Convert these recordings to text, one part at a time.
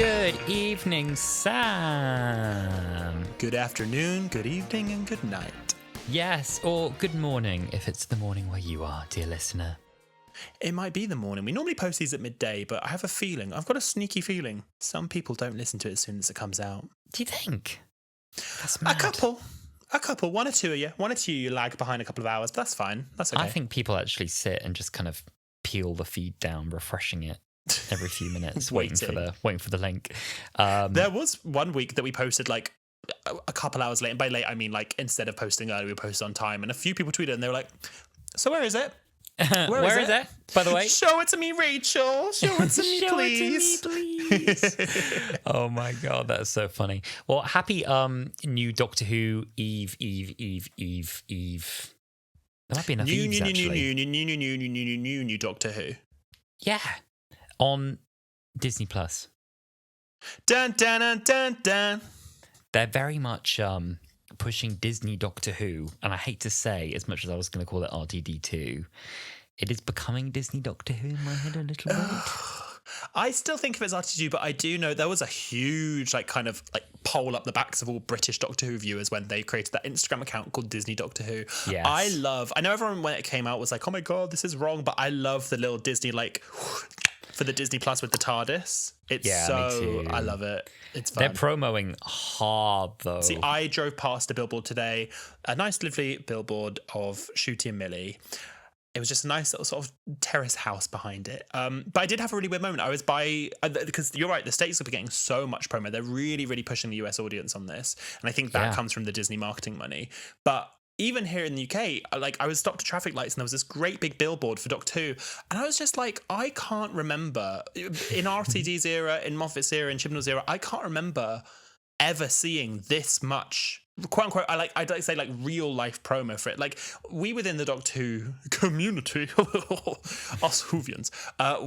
Good evening, Sam. Good afternoon, good evening, and good night. Yes, or good morning if it's the morning where you are, dear listener. It might be the morning. We normally post these at midday, but I have a feeling, I've got a sneaky feeling, some people don't listen to it as soon as it comes out. Do you think? That's mad. A couple, one or two you lag behind a couple of hours, but that's fine. That's okay. I think people actually sit and just kind of peel the feed down, refreshing it every few minutes, waiting for the link. There was one week that we posted like a couple hours late, and by late I mean like instead of posting early, we posted on time, and a few people tweeted and they were like, so where is it? Where is it? By the way, show it to me, Rachel. Show it to me, please. please. Oh my god, that's so funny. Well, happy new Doctor Who Eve. There might be enough Eves, actually. New Doctor Who. Yeah, on Disney Plus. Dun dun dun dun dun. They're very much pushing Disney Doctor Who, and I hate to say, as much as I was going to call it RTD2, it is becoming Disney Doctor Who in my head a little bit. I still think of it as RTD2, but I do know there was a huge poll up the backs of all British Doctor Who viewers when they created that Instagram account called Disney Doctor Who. Yes. I know everyone when it came out was like, oh my god, this is wrong, but I love the little Disney for the Disney Plus with the TARDIS. It's me too. I love it. It's fun. They're promoting hard though. See, I drove past a billboard today, a nice lovely billboard of Shooty and Millie. It was just a nice little sort of terrace house behind it. But I did have a really weird moment. I was because you're right, the States are getting so much promo. They're really, really pushing the US audience on this. And I think that comes from the Disney marketing money. But even here in the UK, I was stopped at traffic lights and there was this great big billboard for Doctor Who. And I was just like, I can't remember, in RTD's era, in Moffat's era, in Chibnall's era, I can't remember ever seeing this much, quote unquote, I'd like to say real life promo for it. Like, we within the Doctor Who community, us Whovians,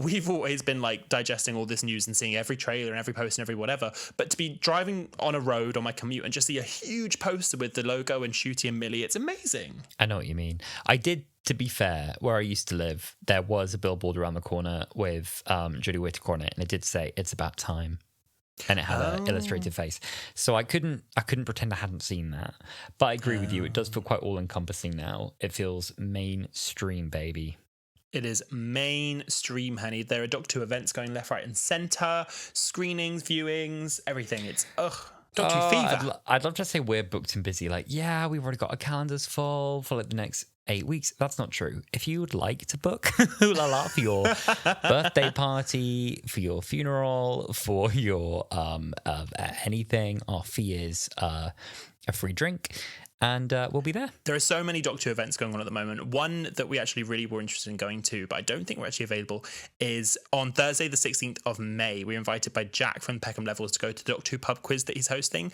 we've always been digesting all this news and seeing every trailer and every post and every whatever. But to be driving on a road on my commute and just see a huge poster with the logo and Shooty and Millie, it's amazing. I know what you mean. I did, to be fair, where I used to live, there was a billboard around the corner with Jodie Whittaker on it, and it did say, "It's about time." And it had an illustrated face, so I couldn't pretend I hadn't seen that. But I agree with you; it does feel quite all-encompassing now. It feels mainstream, baby. It is mainstream, honey. There are Doctor Who events going left, right, and centre, screenings, viewings, everything. It's Doctor Who fever. I'd love to say we're booked and busy. We've already got our calendars full for the next 8 weeks. That's not true. If you would like to book Wholala for your birthday party, for your funeral, for your anything, our fee is a free drink, and we'll be there. There are so many Doctor Who events going on at the moment. One that we actually really were interested in going to, but I don't think we're actually available, is on Thursday the 16th of May. We're invited by Jack from Peckham Levels to go to the Doctor Who pub quiz that he's hosting.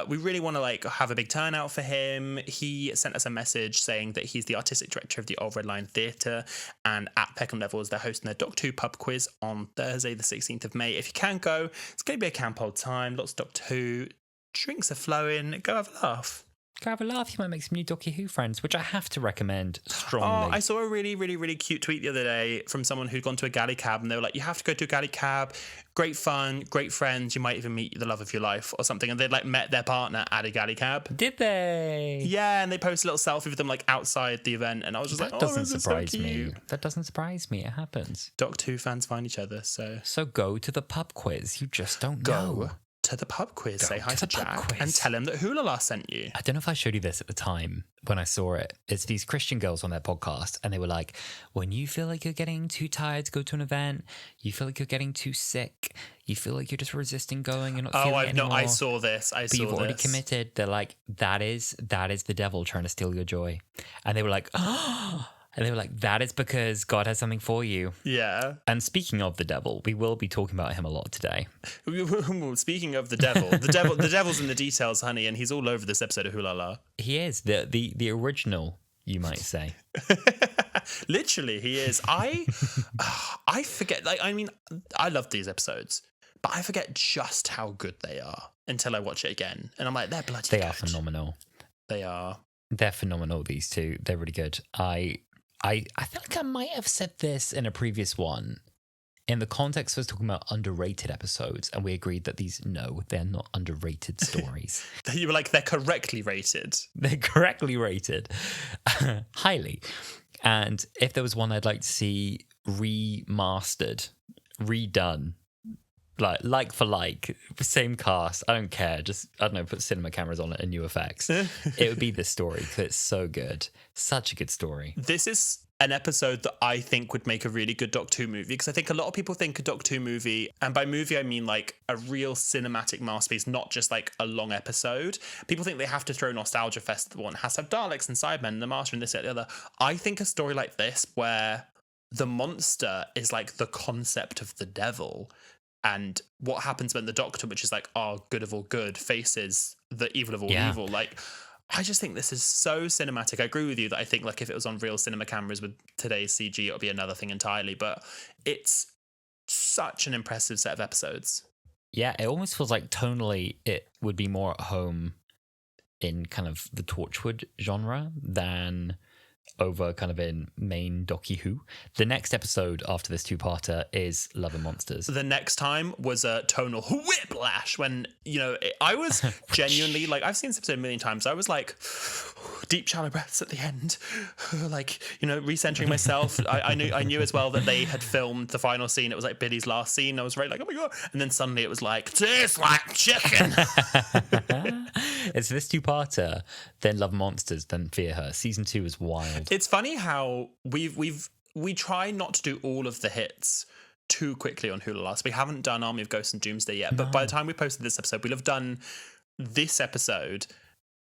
We really want to have a big turnout for him. He sent us a message saying that he's the artistic director of the Old Red Lion Theatre, and at Peckham Levels they're hosting their Doctor Who pub quiz on Thursday the 16th of May. If you can go, it's going to be a camp old time, lots of Doctor Who, drinks are flowing, go have a laugh. Go have a laugh. You might make some new Doctor Who friends, which I have to recommend strongly. Oh, I saw a really, really, really cute tweet the other day from someone who'd gone to a galley cab, and they were like, you have to go to a galley cab. Great fun, great friends. You might even meet the love of your life or something. And they'd met their partner at a galley cab. Did they? Yeah, and they posted a little selfie with them outside the event. And I was just that doesn't surprise me. That doesn't surprise me. It happens. Doctor Who fans find each other, so. So go to the pub quiz. You just don't know. To the pub quiz, say hi to Jack and tell him that Wholala sent you. I don't know if I showed you this at the time when I saw it. It's these Christian girls on their podcast, and they were like, when you feel like you're getting too tired to go to an event, you feel like you're getting too sick, you feel like you're just resisting going, you're not feeling it anymore. I saw this. But you've already committed. They're like, that is the devil trying to steal your joy. And they were like, oh. And they were like, that is because God has something for you. Yeah. And speaking of the devil, we will be talking about him a lot today. Speaking of the devil's in the details, honey, and he's all over this episode of Wholala. He is the original, you might say. Literally, he is. I forget. I love these episodes, but I forget just how good they are until I watch it again, and I'm like, they're bloody good. They are phenomenal. They are. They're phenomenal. These two, they're really good. I feel like I might have said this in a previous one. in the context of us talking about underrated episodes, and we agreed that they're not underrated stories. You were like, they're correctly rated. They're correctly rated. Highly. And if there was one I'd like to see remastered, redone, like for like, same cast, I don't care, just, I don't know, put cinema cameras on it and new effects. It would be this story, because it's so good. Such a good story. This is an episode that I think would make a really good Doctor Who movie, because I think a lot of people think a Doctor Who movie, and by movie I mean like a real cinematic masterpiece, not just like a long episode. People think they have to throw Nostalgia Fest at the one. It has to have Daleks and Cybermen and the Master and this, that, the other. I think a story like this, where the monster is like the concept of the devil, and what happens when the Doctor, which is like our good of all good, faces the evil of all evil, like... I just think this is so cinematic. I agree with you that I think like if it was on real cinema cameras with today's CG, it would be another thing entirely. But it's such an impressive set of episodes. Yeah, it almost feels like tonally it would be more at home in kind of the Torchwood genre than over kind of in main Docky Who. The next episode after this two-parter is Love and Monsters. The next time was a tonal whiplash when, you know, I was genuinely, like, I've seen this episode a million times. I was like, deep shallow breaths at the end, like, you know, recentering myself. I knew as well that they had filmed the final scene. It was like Billy's last scene. I was very like, oh my God. And then suddenly it was like, tastes like chicken. It's this two-parter, then Love Monsters, then Fear Her. Season 2 is wild. It's funny how we try not to do all of the hits too quickly on Wholala. So we haven't done Army of Ghosts and Doomsday yet, but by the time we posted this episode, we'll have done this episode,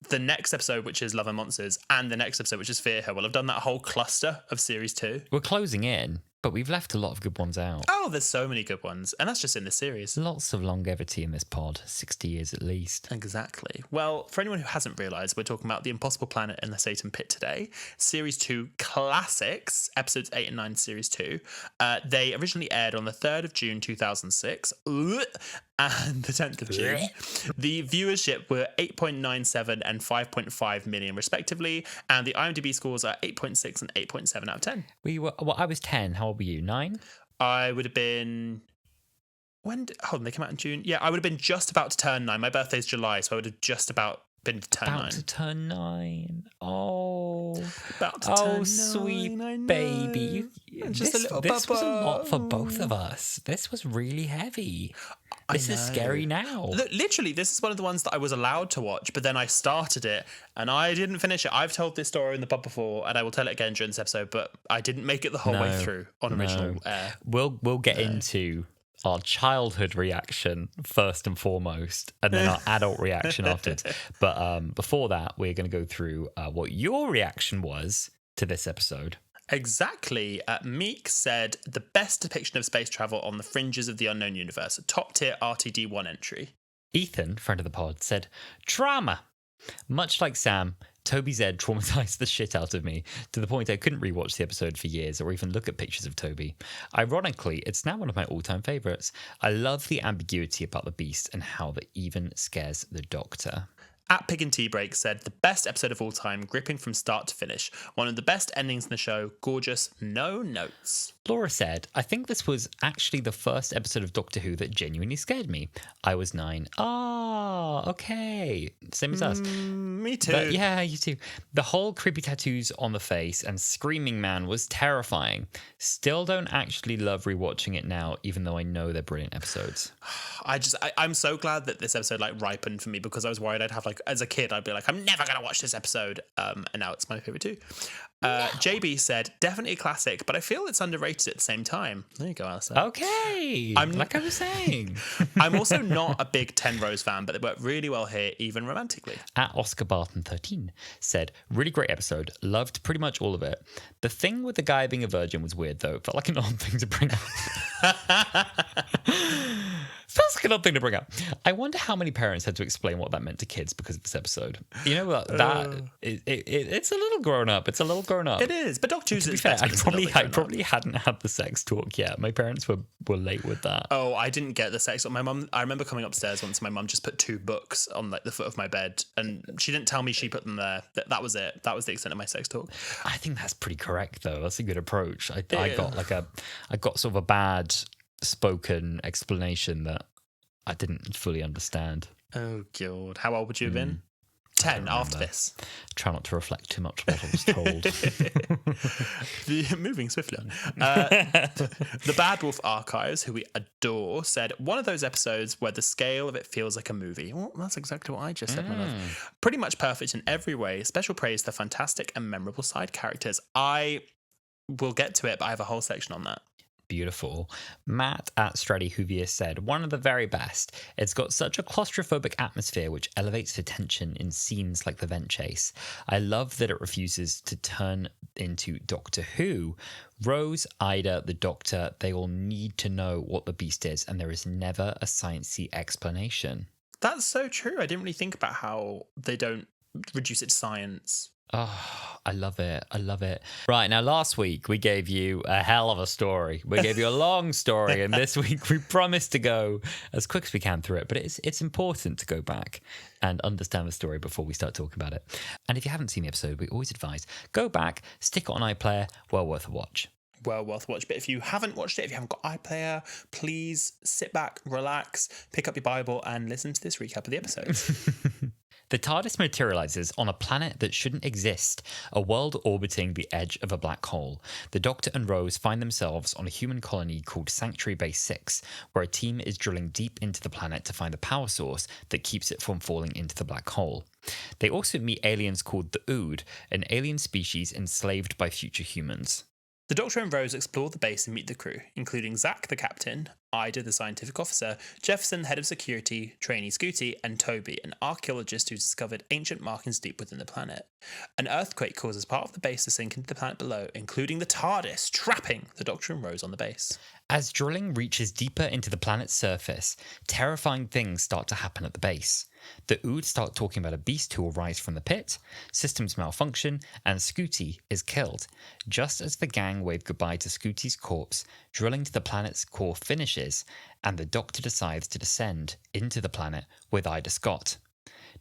the next episode, which is Love and Monsters, and the next episode, which is Fear Her. We'll have done that whole cluster of series 2. We're closing in, but we've left a lot of good ones out. Oh, there's so many good ones, and that's just in this series. Lots of longevity in this pod, 60 years at least. Exactly. Well, for anyone who hasn't realised, we're talking about The Impossible Planet and the Satan Pit today. Series 2 classics, episodes 8 and 9, series 2. They originally aired on the 3rd of June 2006 and the 10th of June. The viewership were 8.97 and 5.5 million respectively, and the IMDb scores are 8.6 and 8.7 out of 10. I was 10. How old were you? 9? I would have been... hold on, they came out in June? Yeah, I would have been just about to turn 9. My birthday's July, so I would have just about been to turn 9. About to turn 9. Oh. About to turn 9. Sweet baby. Just a little this was a lot for both of us. This was really heavy. This is scary now. Literally, this is one of the ones that I was allowed to watch, but then I started it and I didn't finish it. I've told this story in the pub before, and I will tell it again during this episode, but I didn't make it the whole way through on original air. We'll get into our childhood reaction first and foremost, and then our adult reaction afterwards. But before that, we're going to go through what your reaction was to this episode. Exactly. Meek said, the best depiction of space travel on the fringes of the unknown universe. Top tier RTD1 entry. Ethan, friend of the pod, said, trauma. Much like Sam, Toby's Ed traumatized the shit out of me to the point I couldn't rewatch the episode for years or even look at pictures of Toby. Ironically, it's now one of my all-time favourites. I love the ambiguity about the beast and how that even scares the Doctor. At Pig and Tea Break said, the best episode of all time, gripping from start to finish. One of the best endings in the show, gorgeous, no notes. Laura said, I think this was actually the first episode of Doctor Who that genuinely scared me. I was 9. Okay. Same as us. Me too. But yeah, you too. The whole creepy tattoos on the face and screaming man was terrifying. Still don't actually love rewatching it now, even though I know they're brilliant episodes. I'm so glad that this episode like ripened for me, because I was worried I'd have like, as a kid, I'd be like, I'm never going to watch this episode. And now it's my favourite too. JB said, definitely a classic, but I feel it's underrated at the same time. There you go, Alasdair. Okay. Like I was saying. I'm also not a big Ten Rose fan, but they work really well here, even romantically. At Oscar Barton 13 said, really great episode. Loved pretty much all of it. The thing with the guy being a virgin was weird, though. It felt like an odd thing to bring up. Feels like an odd thing to bring up. I wonder how many parents had to explain what that meant to kids because of this episode. You know, it's a little grown up. It's a little grown up. It is, but Doctor Who's to be fair, I probably hadn't had the sex talk yet. My parents were late with that. Oh, I didn't get the sex talk. My mum, I remember coming upstairs once, my mum just put 2 books on like the foot of my bed, and she didn't tell me she put them there. That was it. That was the extent of my sex talk. I think that's pretty correct, though. That's a good approach. I got sort of a bad spoken explanation that I didn't fully understand. Oh, God. How old would you have been? 10 after this. Try not to reflect too much what I was told. Moving swiftly on. The Bad Wolf Archives, who we adore, said, one of those episodes where the scale of it feels like a movie. Well, that's exactly what I just said, my love. Pretty much perfect in every way. Special praise to the fantastic and memorable side characters. I will get to it, but I have a whole section on that. Beautiful. Matt at Straddy Huvier said, one of the very best. It's got such a claustrophobic atmosphere which elevates the tension in scenes like the vent chase. I love that it refuses to turn into Doctor Who. Rose, Ida, the Doctor, they all need to know what the beast is, and there is never a sciencey explanation. That's so true. I didn't really think about how they don't reduce it to science. Oh, I love it. I love it. Right, now last week we gave you a hell of a story. We gave you a long story, and this week we promised to go as quick as we can through it. But it's important to go back and understand the story before we start talking about it. And if you haven't seen the episode, we always advise, go back, stick it on iPlayer, well worth a watch. Well worth a watch. But if you haven't watched it, if you haven't got iPlayer, please sit back, relax, pick up your Bible and listen to this recap of the episode. The TARDIS materializes on a planet that shouldn't exist, a world orbiting the edge of a black hole. The Doctor and Rose find themselves on a human colony called Sanctuary Base 6, where a team is drilling deep into the planet to find the power source that keeps it from falling into the black hole. They also meet aliens called the Ood, an alien species enslaved by future humans. The Doctor and Rose explore the base and meet the crew, including Zack, the captain, Ida, the scientific officer, Jefferson, head of security, trainee Scooty, and Toby, an archaeologist who's discovered ancient markings deep within the planet. An earthquake causes part of the base to sink into the planet below, including the TARDIS, trapping the Doctor and Rose on the base. As drilling reaches deeper into the planet's surface, terrifying things start to happen at the base. The Ood start talking about a beast who will rise from the pit, systems malfunction, and Scooty is killed. Just as the gang wave goodbye to Scooty's corpse, drilling to the planet's core finishes, and the Doctor decides to descend into the planet with Ida Scott.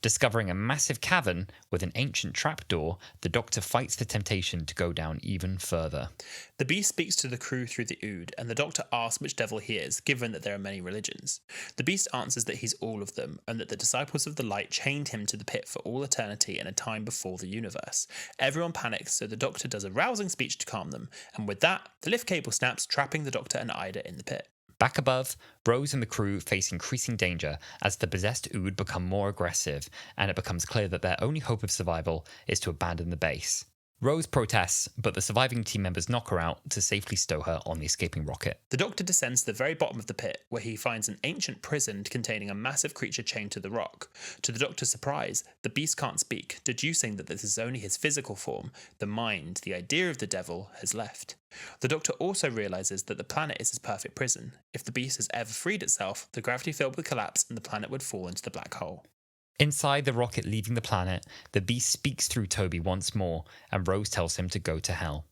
Discovering a massive cavern with an ancient trapdoor, the Doctor fights the temptation to go down even further. The beast speaks to the crew through the Ood, and the Doctor asks which devil he is, given that there are many religions. The beast answers that he's all of them, and that the disciples of the light chained him to the pit for all eternity in a time before the universe. Everyone panics, so the Doctor does a rousing speech to calm them, and with that, the lift cable snaps, trapping the Doctor and Ida in the pit. Back above, Rose and the crew face increasing danger as the possessed Ood become more aggressive, and it becomes clear that their only hope of survival is to abandon the base. Rose protests, but the surviving team members knock her out to safely stow her on the escaping rocket. The Doctor descends to the very bottom of the pit, where he finds an ancient prison containing a massive creature chained to the rock. To the Doctor's surprise, the beast can't speak, deducing that this is only his physical form. The mind, the idea of the devil, has left. The Doctor also realises that the planet is his perfect prison. If the beast has ever freed itself, the gravity field would collapse and the planet would fall into the black hole. Inside the rocket leaving the planet, the beast speaks through Toby once more, and Rose tells him to go to hell.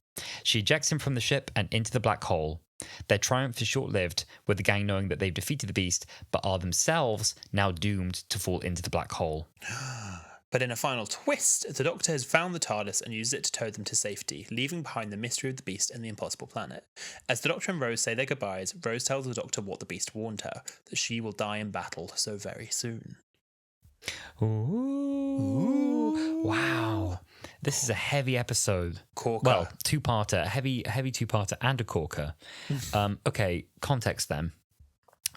She ejects him from the ship and into the black hole. Their triumph is short-lived, with the gang knowing that they've defeated the beast, but are themselves now doomed to fall into the black hole. But in a final twist, the Doctor has found the TARDIS and uses it to tow them to safety, leaving behind the mystery of the beast and the impossible planet. As the Doctor and Rose say their goodbyes, Rose tells the Doctor what the beast warned her, that she will die in battle so very soon. Ooh. Wow. This is a heavy episode. Corker. Well, two-parter, a heavy two-parter and a corker. Okay, context then.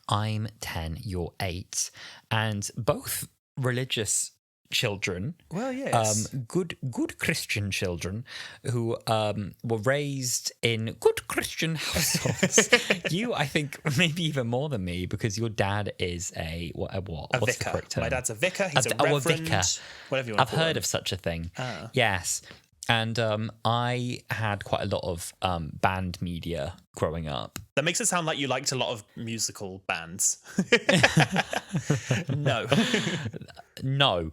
I'm 10, you're 8, and both religious children, well, yes, good Christian children who were raised in good Christian households. You, I think, maybe even more than me, because your dad is a what? A What's vicar. The correct term? My dad's a vicar. He's a reverend. Vicar. Whatever you want. I've heard of such a thing. Yes. And I had quite a lot of band media growing up. That makes it sound like you liked a lot of musical bands. No. No.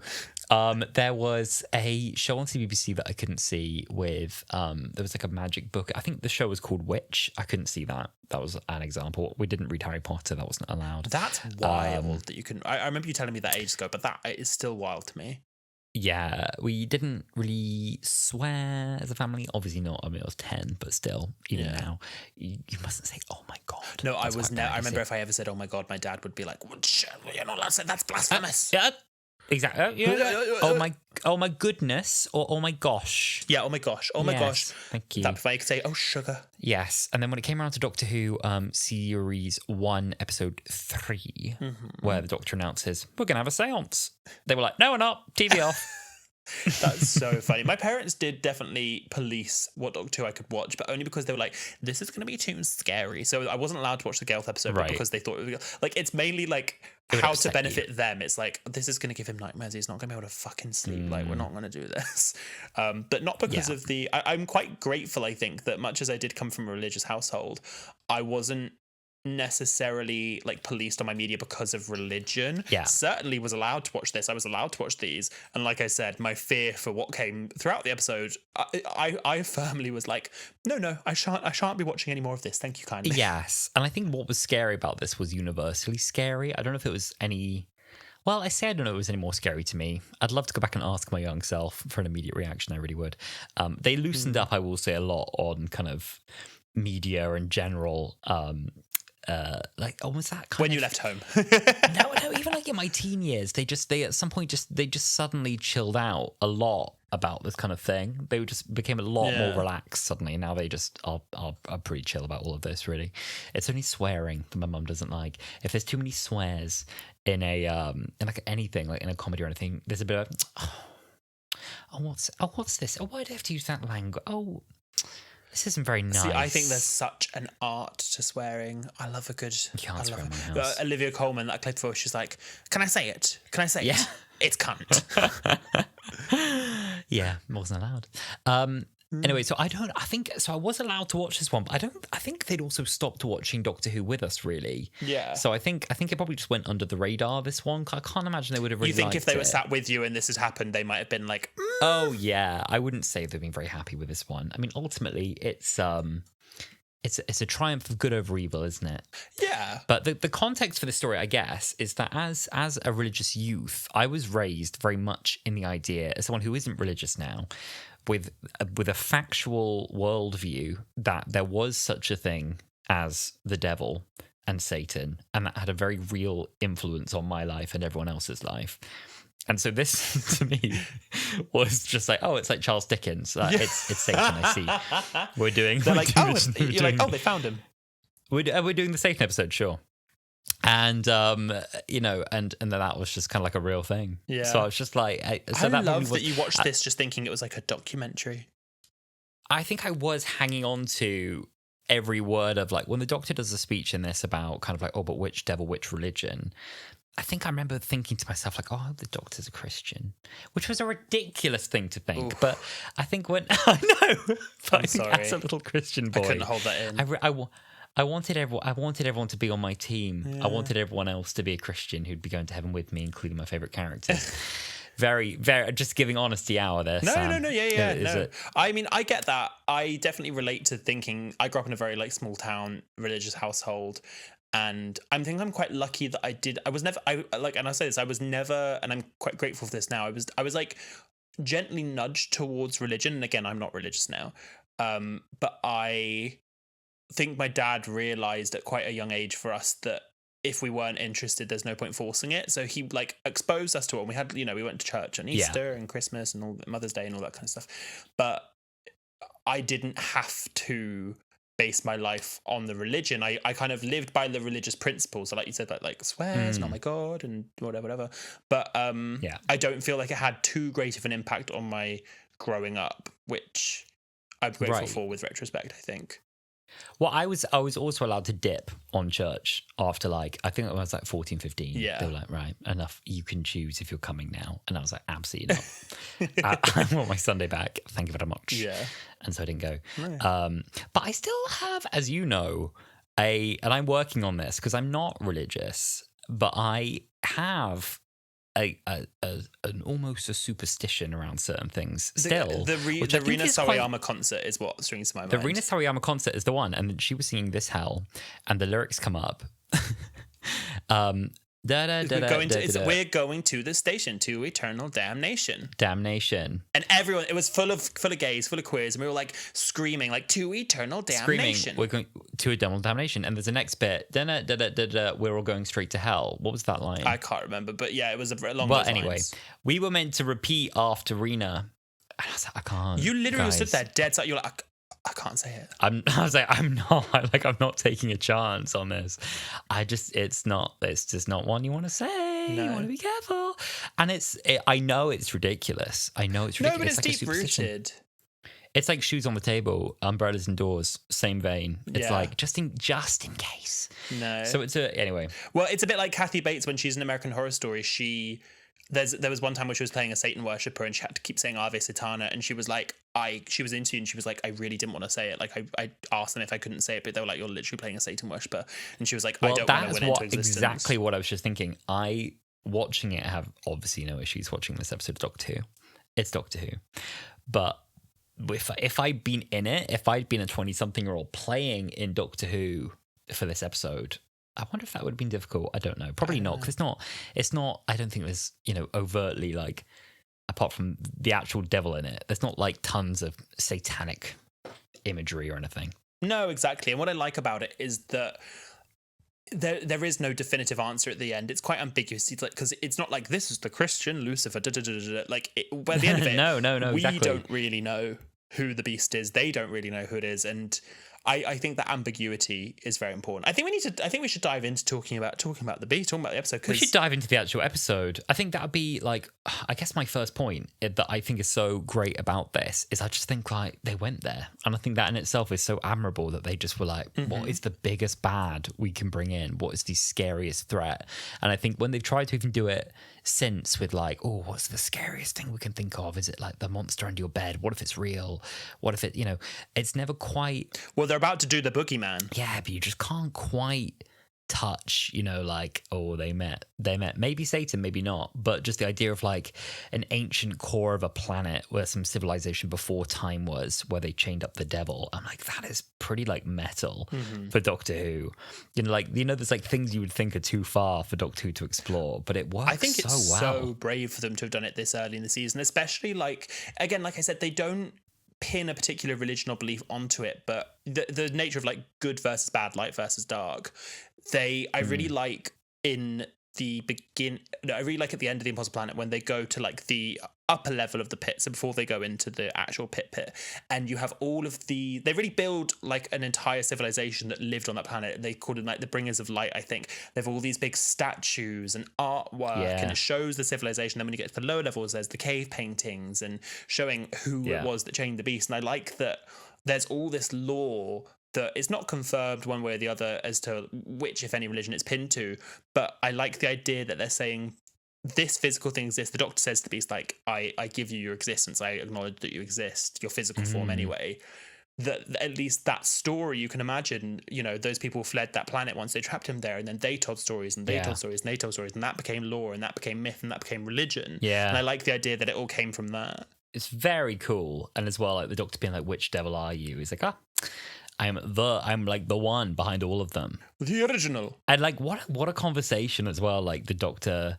There was a show on CBBC that I couldn't see with, there was like a magic book. I think the show was called Witch. I couldn't see that. That was an example. We didn't read Harry Potter. That wasn't allowed. That's wild that you can... I remember you telling me that ages ago, but that is still wild to me. Yeah, we didn't really swear as a family. Obviously not. I mean, I was 10, but still, even now, you mustn't say, "Oh my god." No, I That's was quite never. bad, I you remember see. if I ever said, "Oh my god," my dad would be like, "Well, you're not allowed to say that's blasphemous." Yeah, exactly. Oh my goodness, or oh my gosh. Yeah, oh my gosh. Oh my Yes, gosh. thank you. That before I could say, "Oh sugar." Yes, and then when it came around to Doctor Who, series 1, episode 3, where the Doctor announces, "We're gonna have a séance," they were like, "No, we're not. TV off." That's so funny. My parents did definitely police what Doctor Who I could watch, but only because they were like, "This is going to be too scary." So I wasn't allowed to watch the Gelth episode, but Right. because they thought it was like it's mainly like It would how to upset benefit them. It's like this is going to give him nightmares. He's not going to be able to fucking sleep. Like we're not going to do this, but not because of the. I'm quite grateful. I think that much as I did come from a religious household, I wasn't necessarily like policed on my media because of religion. Certainly was allowed to watch this. I was allowed to watch these, and like I said, my fear for what came throughout the episode, I firmly was like, no, I shan't be watching any more of this, thank you kindly. Yes, and I think what was scary about this was universally scary. I don't know if it was any. Well, I say I don't know if it was any more scary to me. I'd love to go back and ask my young self for an immediate reaction. I really would. They loosened up, I will say, a lot on kind of media and general. Like, oh, was that kind when of, you left home? no, even like in my teen years, they at some point just suddenly chilled out a lot about this kind of thing. They just became a lot more relaxed suddenly. Now they just are pretty chill about all of this. Really, it's only swearing that my mum doesn't like. If there's too many swears in a in like anything, like in a comedy or anything, there's a bit of what's this? Oh, why do I have to use that language? Oh, this isn't very nice. See, I think there's such an art to swearing. I love a good. You can't swear in my house. Olivia Colman, that clip before, she's like, "Can I say it? Can I say it? It's cunt." Yeah, wasn't allowed. Anyway, so I think I was allowed to watch this one, but I think they'd also stopped watching Doctor Who with us, really. Yeah. So I think it probably just went under the radar, this one. I can't imagine they would have really. You think liked if they were it. sat with you and this had happened, they might have been like, Oh yeah, I wouldn't say they've been very happy with this one. I mean, ultimately, it's a triumph of good over evil, isn't it? Yeah. But the context for the story, I guess, is that as a religious youth, I was raised very much in the idea, as someone who isn't religious now, with a factual worldview that there was such a thing as the devil and Satan, and that had a very real influence on my life and everyone else's life. And so this, to me, was just like, oh, it's like Charles Dickens. It's Satan, I see. We're doing... They're like, oh, you're like, oh, they found him. We're doing the Satan episode, sure. And, you know, and then that was just kind of like a real thing. Yeah. So I was just like... I love that you watched this just thinking it was like a documentary. I think I was hanging on to every word of like, when the Doctor does a speech in this about kind of like, oh, but which devil, which religion... I think I remember thinking to myself, like, oh, the Doctor's a Christian, which was a ridiculous thing to think. Oof. But I think when... I know, but I think as a little Christian boy... I couldn't hold that in. I wanted everyone to be on my team. Yeah. I wanted everyone else to be a Christian who'd be going to heaven with me, including my favourite characters. Very, very... Just giving honesty hour there, No, Sam. no, no. I mean, I get that. I definitely relate to thinking... I grew up in a very, like, small town religious household, and I think I'm quite lucky that I was never, and I say this, I was never, and I'm quite grateful for this now. I was like gently nudged towards religion. And again, I'm not religious now. But I think my dad realized at quite a young age for us that if we weren't interested, there's no point forcing it. So he like exposed us to it. And we had, you know, we went to church on Easter and Christmas and all Mother's Day and all that kind of stuff. But I didn't have to base my life on the religion. I kind of lived by the religious principles. So like you said, like swears, not my God, and whatever. But I don't feel like it had too great of an impact on my growing up, which I'm grateful for with retrospect, I think. Well, I was also allowed to dip on church after like, I think I was like 14, 15. Yeah. They were like, right, enough. You can choose if you're coming now. And I was like, absolutely not. I want my Sunday back. Thank you very much. Yeah. And so I didn't go. Yeah. But I still have, as you know, and I'm working on this because I'm not religious, but I have an almost a superstition around certain things still. The Rina Sawayama concert is what strings to my mind. The Rina Sawayama concert is the one, and she was singing This Hell, and the lyrics come up. Da, da, da, da, da, da. We're going to the station to eternal damnation. Damnation. And everyone, it was full of gays, full of queers, and we were like screaming, like, to eternal damnation. Screaming, we're going to eternal damnation. And there's the next bit, da, da, da, da, da, da, we're all going straight to hell. What was that line? I can't remember, but yeah, it was a long. Well, anyway, we were meant to repeat after Rena. I was like, I can't. You literally guys. stood there dead. You're like, I can't say it. I was like, I'm not taking a chance on this. It's just not one you want to say. No. You want to be careful. And I know it's ridiculous. No, but it's deep rooted. It's like shoes on the table, umbrellas indoors, same vein. It's Yeah. like just in case. No. So anyway. Well, it's a bit like Kathy Bates when she's in American Horror Story. There was one time where she was playing a Satan worshipper and she had to keep saying Ave Satana, and she was like, she was interviewed and she was like, I really didn't want to say it. Like I asked them if I couldn't say it, but they were like, you're literally playing a Satan worshipper, and she was like, I don't want to win into existence. Exactly what I was just thinking. Watching it, have obviously no issues watching this episode of Doctor Who. It's Doctor Who, but if I'd been in it, if I'd been a 20-something-year-old playing in Doctor Who for this episode, I wonder if that would have been difficult. I don't know. Probably not, because it's not, I don't think there's, overtly, like, apart from the actual devil in it, there's not, like, tons of satanic imagery or anything. No, exactly. And what I like about it is that there is no definitive answer at the end. It's quite ambiguous. It's like, because it's not like, this is the Christian Lucifer. Like, by the end of it, no, we exactly. don't really know who the beast is. They don't really know who it is. And I think that ambiguity is very important. I think we should dive into talking about the beast, talking about the episode. We should dive into the actual episode. I think that would be like, I guess my first point that I think is so great about this is I just think like they went there, and I think that in itself is so admirable that they just were like, what is the biggest bad we can bring in? What is the scariest threat? And I think when they've tried to even do it since with like, oh, what's the scariest thing we can think of? Is it like the monster under your bed? What if it's real? What if it, it's never quite. Well, they're about to do the boogeyman. Yeah, but you just can't quite touch, like, oh, they met. Maybe Satan, maybe not. But just the idea of like an ancient core of a planet where some civilization before time was, where they chained up the devil. I'm like, that is pretty like metal for Doctor Who. There's like things you would think are too far for Doctor Who to explore, but it works. I think it's so well. So brave for them to have done it this early in the season, especially like, again, like I said, they don't pin a particular religion or belief onto it, but the nature of like good versus bad, light versus dark, I really like in the I really like at the end of the Impossible Planet when they go to like the upper level of the pit, so before they go into the actual pit, and you have all of they really build like an entire civilization that lived on that planet. They called them like the bringers of light, I think. They have all these big statues and artwork, and it shows the civilization. Then when you get to the lower levels, there's the cave paintings and showing who it was that chained the beast. And I like that there's all this lore that it's not confirmed one way or the other as to which, if any, religion it's pinned to, but I like the idea that they're saying this physical thing exists. The Doctor says to the beast, like, I give you your existence, I acknowledge that you exist, your physical form anyway. That at least that story, you can imagine, those people fled that planet once they trapped him there, and then they told stories and they told stories and they told stories, and that became lore and that became myth and that became religion. And I like the idea that it all came from that. It's very cool. And as well, like the Doctor being like, which devil are you? He's like, I'm like the one behind all of them. The original. And like what a conversation as well, like the Doctor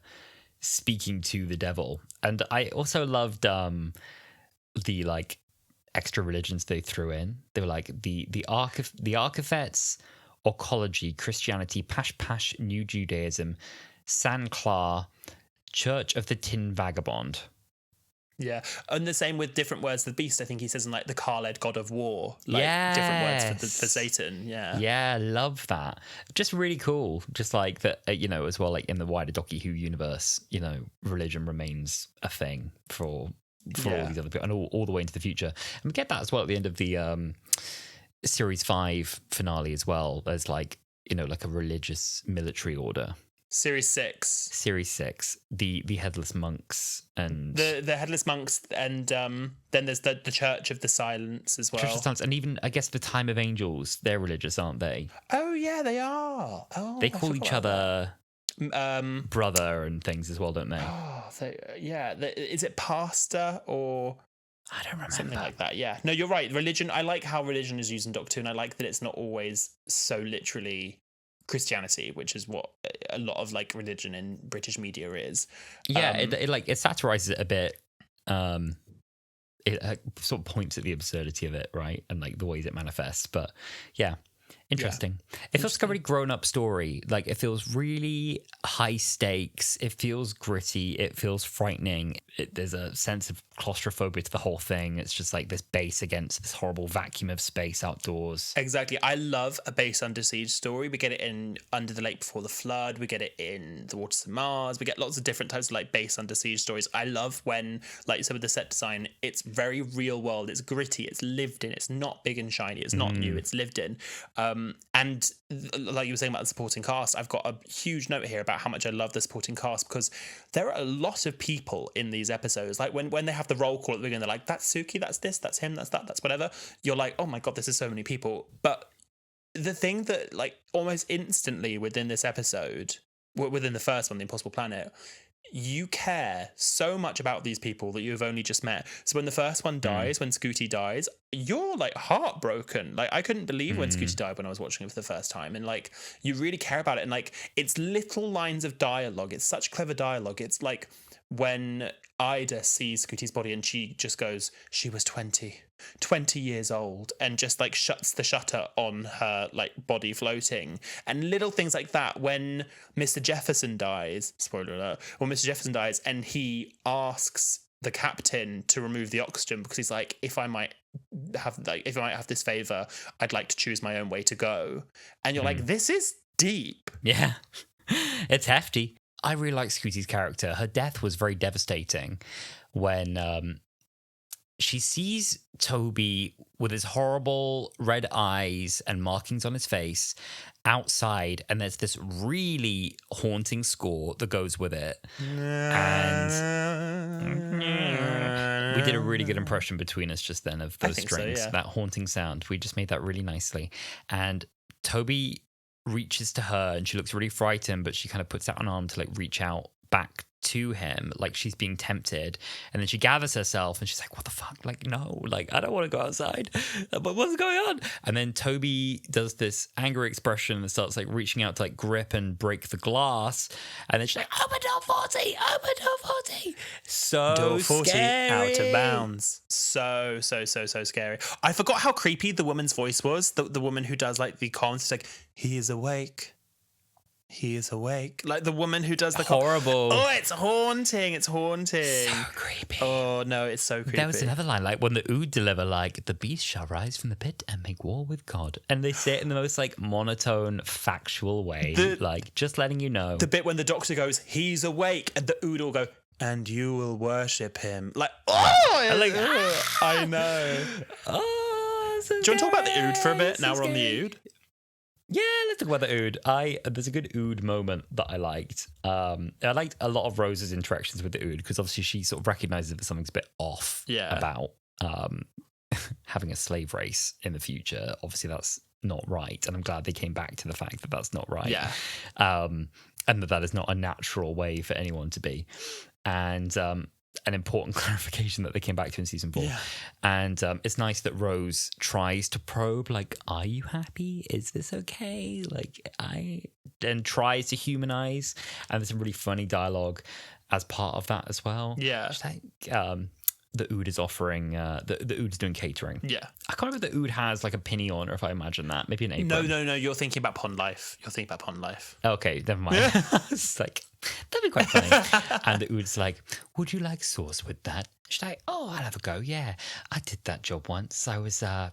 speaking to the devil. And I also loved the like extra religions they threw in. They were like the Archifets, Orcology, Christianity, Pash, New Judaism, San Clar, Church of the Tin Vagabond. Yeah, and the same with different words. The beast, I think he says in like the Khaled god of war, like different words for Satan. Yeah, love that. Just really cool. Just like that, as well. Like in the wider Doctor Who universe, religion remains a thing for all these other people, and all the way into the future. And we get that as well at the end of the series 5 finale as well. There's like like a religious military order. Series 6, the headless monks and the headless monks, and then there's the Church of the Silence as well. Church of the Silence, and even I guess the Time of Angels. They're religious, aren't they? Oh yeah, they are. Oh, they call each other brother and things as well, don't they? Oh, is it pastor or? I don't remember. Something like that, yeah. No, you're right. Religion. I like how religion is used in Doctor Who, and I like that it's not always so literally Christianity, which is what a lot of like religion in British media is. Yeah, it satirizes it a bit. It sort of points at the absurdity of it, right, and like the ways it manifests. But yeah, interesting. It feels like a really grown-up story. Like it feels really high stakes. It feels gritty. It feels frightening. There's a sense of claustrophobia to the whole thing. It's just like this base against this horrible vacuum of space outdoors. Exactly. I love a base under siege story. We get it in Under the Lake Before the Flood. We get it in The Waters of Mars. We get lots of different types of like base under siege stories. I love when, like you said, with the set design, it's very real world. It's gritty. It's lived in. It's not big and shiny. It's not new. It's lived in. And like you were saying about the supporting cast, I've got a huge note here about how much I love the supporting cast, because there are a lot of people in these episodes. Like when they have the roll call at the beginning, they're like, that's Suki, that's this, that's him, that's that, that's whatever. You're like, oh my God, this is so many people. But the thing that like almost instantly within this episode, within the first one, The Impossible Planet, you care so much about these people that you've only just met. So when the first one dies, when Scooty dies, you're like heartbroken. Like I couldn't believe when Scooty died when I was watching it for the first time. And like you really care about it. And like it's little lines of dialogue. It's such clever dialogue. It's like when Ida sees Scooty's body and she just goes, she was 20 years old, and just like shuts the shutter on her like body floating, and little things like that. When Mr. Jefferson dies, spoiler alert, when Mr. Jefferson dies and he asks the captain to remove the oxygen because he's like, if I might have this favor, I'd like to choose my own way to go. And you're like, this is deep. Yeah. It's hefty. I really like Scooty's character. Her death was very devastating when she sees Toby with his horrible red eyes and markings on his face outside, and there's this really haunting score that goes with it. And we did a really good impression between us just then of those strings, so, yeah. That haunting sound. We just made that really nicely. And Toby reaches to her and she looks really frightened, but she kind of puts out an arm to like reach out back to him, like she's being tempted, and then she gathers herself and she's like, what the fuck, like no, like I don't want to go outside, but what's going on? And then Toby does this angry expression and starts like reaching out to like grip and break the glass, and then she's like, open door 40, open door 40. So door 40 scary. Out of bounds. So scary. I forgot how creepy the woman's voice was. The woman who does like the comms, she's like, he is awake. He is awake. Like the woman who does the horrible. Oh, it's haunting. It's haunting. So creepy. Oh no, it's so creepy. There was another line, like when the Ood deliver, like the beast shall rise from the pit and make war with God, and they say it in the most like monotone, factual way, like just letting you know. The bit when the doctor goes, he's awake, and the Ood will go, and you will worship him. Like, oh, like, I know. Oh, so do you want to talk about the Ood for a bit? So now we're on the scary. Ood. Yeah, let's talk about the Ood. There's a good Ood moment that I liked. I liked a lot of Rose's interactions with the Ood because obviously she sort of recognizes that something's a bit off about having a slave race in the future. Obviously, that's not right, and I'm glad they came back to the fact that that's not right. Yeah, and that is not a natural way for anyone to be, and an important clarification that they came back to in season 4. Yeah. And it's nice that Rose tries to probe, like, are you happy? Is this okay? Like, and tries to humanize. And there's some really funny dialogue as part of that as well. Yeah. Just like, the Ood is offering, the Ood's doing catering. Yeah. I can't remember if the Ood has like a pinny on, or if I imagine that. Maybe an apron. No. You're thinking about Pond Life. Okay, never mind. It's like, that'd be quite funny. And the Ood's like, would you like sauce with that? She's like, oh, I'll have a go. Yeah, I did that job once. I was a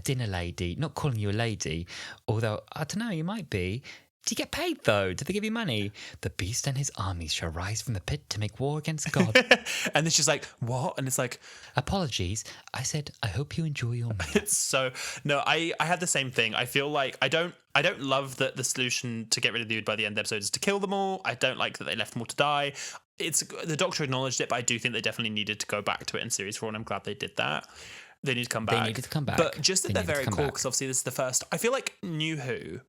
dinner lady. Not calling you a lady, although I don't know, you might be. Do you get paid, though? Do they give you money? The beast and his armies shall rise from the pit to make war against God. And then she's like, what? And it's like, apologies. I said, I hope you enjoy your meal. It's so... No, I had the same thing. I feel like I don't love that the solution to get rid of the Ood by the end of the episode is to kill them all. I don't like that they left them all to die. The Doctor acknowledged it, but I do think they definitely needed to go back to it in Series 4, and I'm glad they did that. They need to come back. They needed to come back. But just at their very core, because obviously this is the first... I feel like New Who,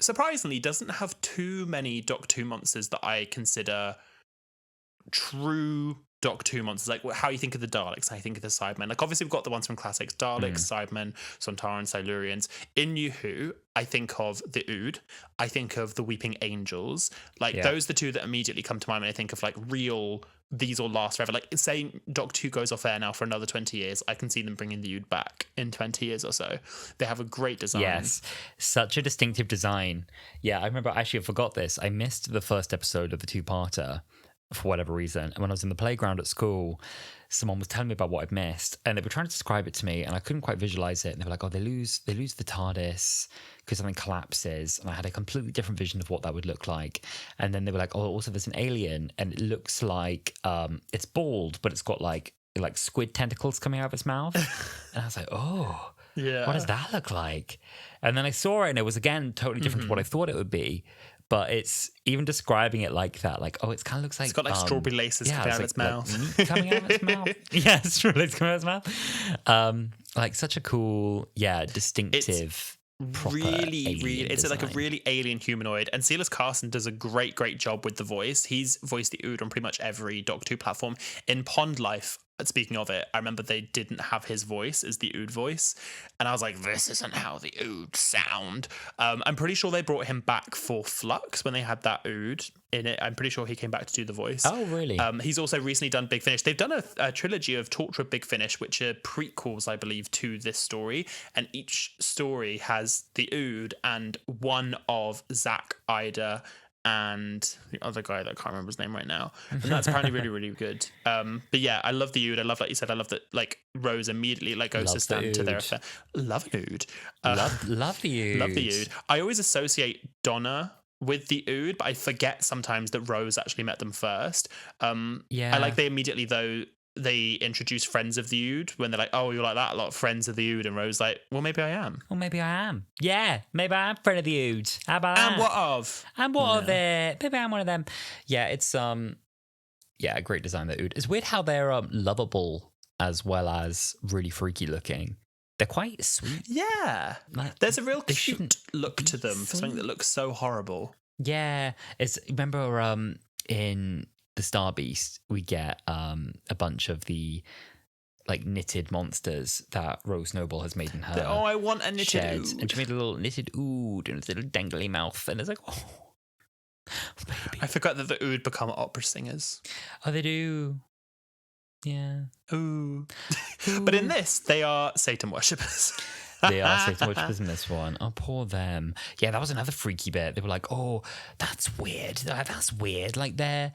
surprisingly, doesn't have too many Doctor Who monsters that I consider true Doc 2 monsters, like how you think of the Daleks, how you think of the Cybermen. Like obviously we've got the ones from classics, Daleks, Cybermen, Sontarans, Silurians. In New Who, I think of the Ood, I think of the Weeping Angels. Like those are the two that immediately come to mind when I think of like real, these will last forever. Like say Doc 2 goes off air now for another 20 years, I can see them bringing the Ood back in 20 years or so. They have a great design. Yes, such a distinctive design. Yeah, I remember, actually I forgot this. I missed the first episode of the two-parter for whatever reason. And when I was in the playground at school, someone was telling me about what I'd missed, and they were trying to describe it to me, and I couldn't quite visualize it. And they were like, "Oh, they lose the TARDIS because something collapses," and I had a completely different vision of what that would look like. And then they were like, "Oh, also there's an alien, and it looks like it's bald, but it's got like squid tentacles coming out of its mouth." And I was like, "Oh, yeah, what does that look like?" And then I saw it, and it was again totally different to what I thought it would be. But it's even describing it like that, like, oh, it kind of looks like it's got like strawberry laces coming out of its mouth. Meat coming out of its mouth. Yeah, strawberry laces coming out of its mouth. Like such a cool, distinctive. Really, it's design. like a really alien humanoid, and Silas Carson does a great job with the voice. He's voiced the Ood on pretty much every Doc 2 platform. In Pond Life, speaking of it, I remember they didn't have his voice as the Ood voice, and I was like, this isn't how the Ood sound. I'm pretty sure they brought him back for Flux when they had that Ood in it. I'm pretty sure he came back to do the voice. Oh, really? He's also recently done Big Finish. They've done a trilogy of Torture of Big Finish, which are prequels, I believe, to this story, and each story has the Ood and one of Zack, Ida, and the other guy that I can't remember his name right now, and that's apparently really good. But yeah, I love the Ood. I love, like you said, I love that like Rose immediately like goes to stand to their affair. Love an Ood. Love the Ood. Love the Ood. I always associate Donna with the Ood, but I forget sometimes that Rose actually met them first. I like they immediately though they introduce friends of the Ood when they're like, "Oh, you're like that, a lot of friends of the Ood," and Rose like, "Well, maybe I am." Well, maybe I am. Yeah, maybe I am friend of the Ood. How about that? And what of? And what of it? Maybe I'm one of them. Yeah, it's a great design, the Ood. It's weird how they're lovable as well as really freaky looking. They're quite sweet. Yeah, Like, there's a real cute look to them for something that looks so horrible. Yeah, remember in the Star Beast, we get a bunch of the like knitted monsters that Rose Noble has made in her. I want a knitted Ood. And she made a little knitted Ood and a little dangly mouth, and it's like, oh, baby. I forgot that the Ood become opera singers. Oh, they do. Yeah. Ooh. But in this, they are Satan worshippers. They are Satan worshippers in this one. Oh, poor them. Yeah, that was another freaky bit. They were like, oh, that's weird. That's weird. Like their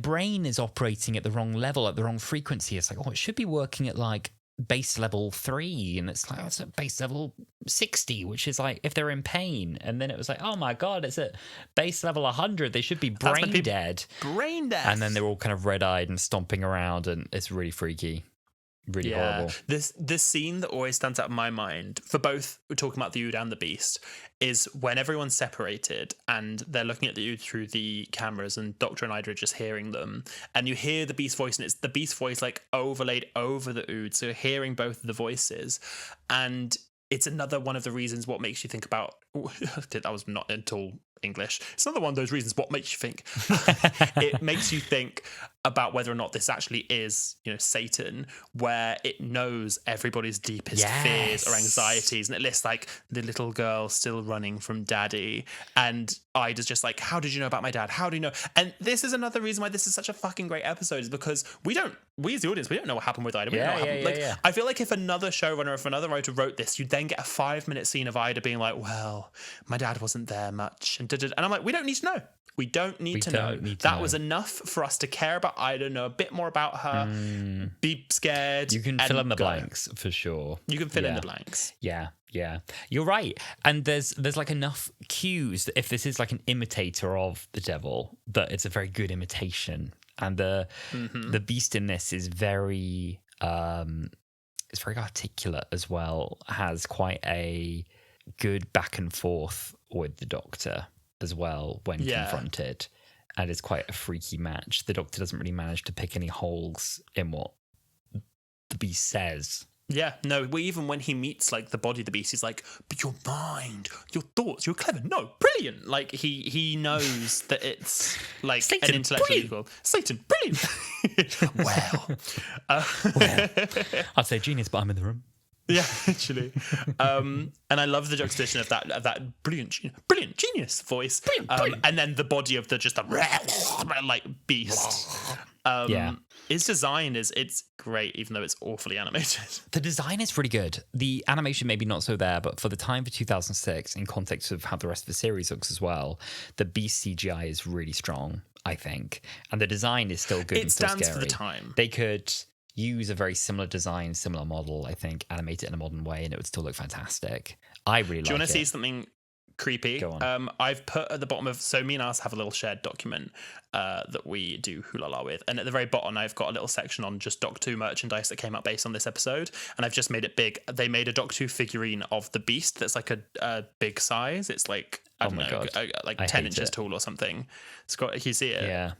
brain is operating at the wrong level, at the wrong frequency. It's like, oh, it should be working at like base level 3, and it's like, oh, it's at base level 60, which is like if they're in pain. And then it was like, oh my god, it's at base level 100. They should be brain dead. Brain dead. And then they're all kind of red-eyed and stomping around, and it's really freaky. Really horrible. This scene that always stands out in my mind for both, we're talking about the Ood and the Beast, is when everyone's separated and they're looking at the Ood through the cameras, and Doctor and Ida are just hearing them, and you hear the Beast voice, and it's the Beast voice like overlaid over the Ood, so you're hearing both of the voices, and it's another one of the reasons what makes you think about that was not at all English. It's another one of those reasons what makes you think. It makes you think about whether or not this actually is, Satan, where it knows everybody's deepest fears or anxieties, and it lists like the little girl still running from daddy, and Ida's just like, how did you know about my dad? How do you know? And this is another reason why this is such a fucking great episode, is because we as the audience, we don't know what happened with Ida. We don't know what happened. I feel like if another showrunner, if another writer wrote this, you'd then get a 5-minute scene of Ida being like, well, my dad wasn't there much, and I'm like, we don't need to know. We don't need to know. That was enough for us to care about Ida, know a bit more about her, be scared. You can fill in the blanks for sure. You can fill in the blanks. Yeah. You're right. And there's like enough cues that if this is like an imitator of the devil, that it's a very good imitation. And the Beast in this is very it's very articulate as well. Has quite a good back and forth with the Doctor as well when confronted, and it's quite a freaky match. The Doctor doesn't really manage to pick any holes in what the Beast says, Yeah, no, even when he meets like the body of the beast, he's like, but your mind, your thoughts, you're clever. No, brilliant. Like he knows that it's like Satan, an intellectual brilliant. equal. Satan, brilliant. Well, Well, I'd say genius, but I'm in the room. yeah, actually. And I love the juxtaposition of that brilliant genius voice. Brilliant. And then the body of the like beast. His design it's great, even though it's awfully animated. The design is really good. The animation maybe not so there, but for the time for 2006, in context of how the rest of the series looks as well, the beast CGI is really strong, I think. And the design is still good and still scary. It stands for the time. They could use a very similar design, similar model, I think, animate it in a modern way, and it would still look fantastic. I really like it. Do you want to see something creepy? Go on. I've put at the bottom of, so me and us have a little shared document that we do Wholala with, and at the very bottom I've got a little section on just Doctor Who merchandise that came out based on this episode, and I've just made it big. They made a Doctor Who figurine of the beast that's like a big size. It's like I don't know, like 10 inches tall or something. It's got, can you see it? Yeah.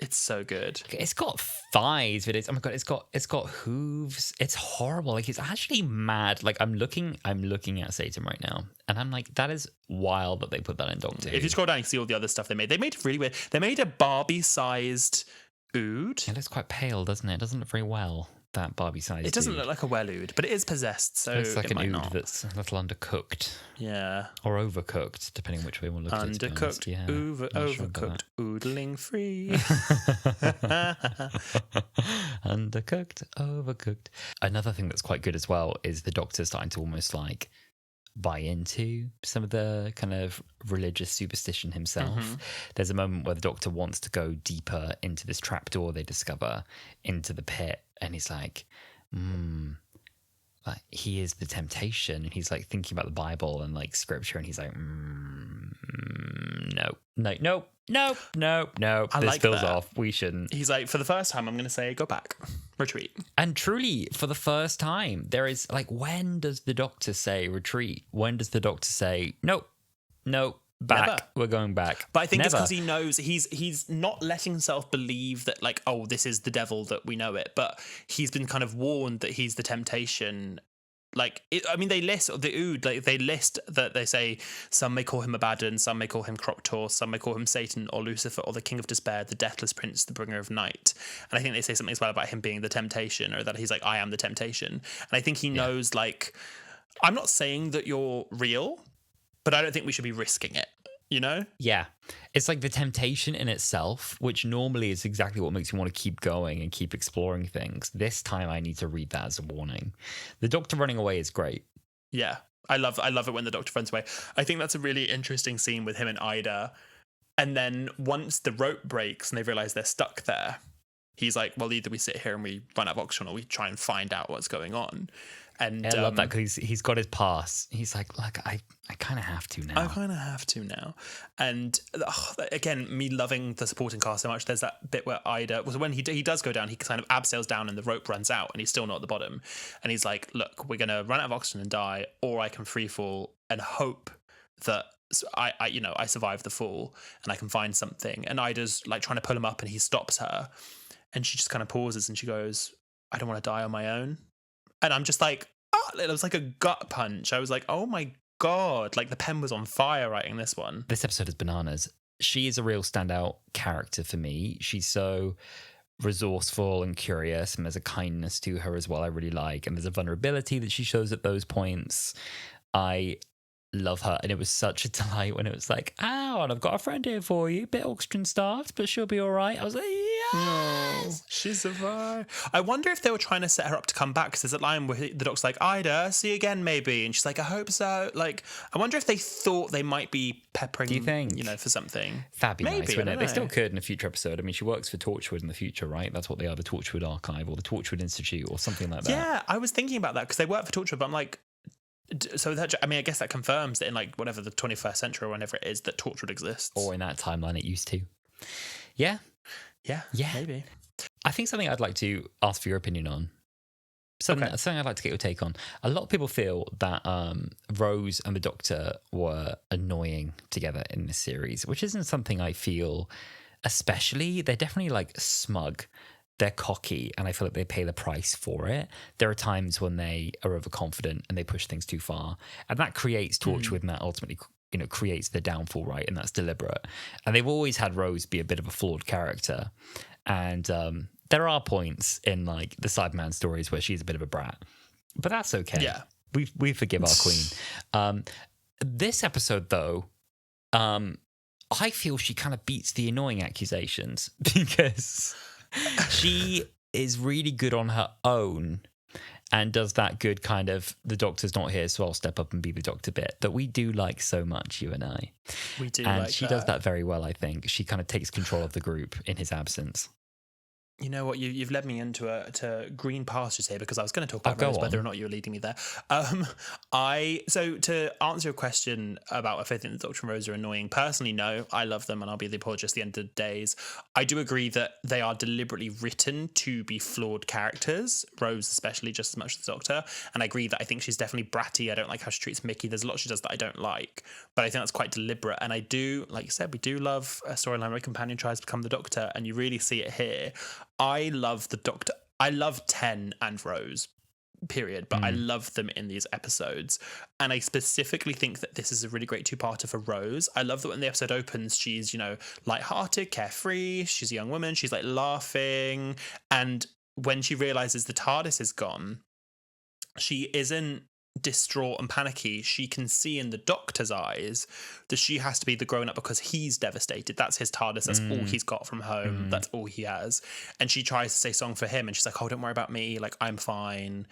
It's so good. It's got thighs, but oh my god, it's got hooves. It's horrible. Like, it's actually mad. Like, I'm looking at Satan right now, and I'm like, that is wild that they put that in Doctor Who. If you scroll down, you can see all the other stuff they made. They made it really weird. They made a Barbie-sized ood. It looks quite pale, doesn't it? It doesn't look very well. That Barbie-sized. It doesn't look like a well-ood, but it is possessed, so it's like it an might ood not. that's a little undercooked. Yeah. Or overcooked, depending on which way one looks at it. Undercooked, Yeah, overcooked, oodling free. Undercooked, overcooked. Another thing that's quite good as well is the Doctor starting to almost like buy into some of the kind of religious superstition himself. Mm-hmm. There's a moment where the Doctor wants to go deeper into this trapdoor they discover into the pit, and he's like, like, he is the temptation, and he's like thinking about the Bible and like scripture, and he's like, no. I This like feels that. off. We shouldn't. He's like, for the first time, I'm going to say, go back, retreat. And truly, for the first time, there is like, when does the Doctor say retreat? When does the Doctor say nope, back? Never. We're going back. But I think it's Never. because he knows he's not letting himself believe that, like, oh, this is the devil that we know it. But he's been kind of warned that he's the temptation. Like, they list the ood, like they list that they say some may call him Abaddon, some may call him Croctor, some may call him Satan or Lucifer or the King of Despair, the Deathless Prince, the Bringer of Night. And I think they say something as well about him being the temptation, or that he's like, I am the temptation. And I think he knows, like, I'm not saying that you're real, but I don't think we should be risking it, you know? Yeah. It's like the temptation in itself, which normally is exactly what makes you want to keep going and keep exploring things. This time I need to read that as a warning. The Doctor running away is great. Yeah. I love it when the Doctor runs away. I think that's a really interesting scene with him and Ida. And then once the rope breaks and they realise they're stuck there, he's like, well, either we sit here and we run out of oxygen or we try and find out what's going on. And I love that because he's got his pass. He's like, look, I kind of have to now. I kind of have to now. And again, me loving the supporting cast so much. There's that bit where Ida, was when he does go down, he kind of abseils down and the rope runs out and he's still not at the bottom. And he's like, look, we're going to run out of oxygen and die, or I can free fall and hope that I survive the fall and I can find something. And Ida's like trying to pull him up and he stops her. And she just kind of pauses and she goes, I don't want to die on my own. And I'm just like, oh, it was like a gut punch. I was like, oh my God, like the pen was on fire writing this one. This episode is bananas. She is a real standout character for me. She's so resourceful and curious, and there's a kindness to her as well I really like. And there's a vulnerability that she shows at those points. I love her, and it was such a delight when it was like, ow, and I've got a friend here for you, bit oxygen starved, but she'll be all right. I was like, yes! Oh, she survived. I wonder if they were trying to set her up to come back, because there's a line where the Doc's like, Ida, see you again maybe, and she's like, I hope so. Like, I wonder if they thought they might be peppering, do you think? For something. That'd be maybe, nice, wouldn't it? They know. still could in a future episode. I mean, she works for Torchwood in the future, right? That's what they are, the Torchwood Archive or the Torchwood Institute or something like that. Yeah, I was thinking about that because they work for Torchwood, but I'm like, so that, I mean, I guess that confirms that in like whatever the 21st century or whenever it is that Torchwood exists. Or in that timeline it used to. Yeah. Yeah, maybe. I think something I'd like to ask for your opinion on. Something I'd like to get your take on. A lot of people feel that Rose and the Doctor were annoying together in this series, which isn't something I feel especially. They're definitely like smug. they're cocky, and I feel like they pay the price for it. There are times when they are overconfident and they push things too far, and that creates Torchwood, and that ultimately, you know, creates the downfall, right? And that's deliberate. And they've always had Rose be a bit of a flawed character, and there are points in like the Cyberman stories where she's a bit of a brat, but that's okay. Yeah, we forgive our queen. This episode, though, I feel she kind of beats the annoying accusations because she is really good on her own and does that good kind of, the doctor's not here, so I'll step up and be the doctor bit that we do like so much, you and I. We do, and like she does that very well, I think. She kind of takes control of the group in his absence. You know what? You've led me into to green pastures here, because I was going to talk about Rose, whether or not you were leading me there. So to answer your question about if I think the Doctor and Rose are annoying, personally, no. I love them, and I'll be the apologist at the end of the days. I do agree that they are deliberately written to be flawed characters, Rose especially, just as much as the Doctor. And I agree that I think she's definitely bratty. I don't like how she treats Mickey. There's a lot she does that I don't like, but I think that's quite deliberate. And I do, like you said, we do love a storyline where a companion tries to become the Doctor, and you really see it here. I love the Doctor. I love Ten and Rose, period. But I love them in these episodes. And I specifically think that this is a really great two-parter for Rose. I love that when the episode opens, she's, you know, lighthearted, carefree. She's a young woman. She's like laughing. And when she realizes the TARDIS is gone, she isn't distraught and panicky. She can see in the Doctor's eyes that she has to be the grown-up because he's devastated. That's his TARDIS. That's all he's got from home. That's all he has. And she tries to say song for him, and she's like, oh, don't worry about me, like, I'm fine.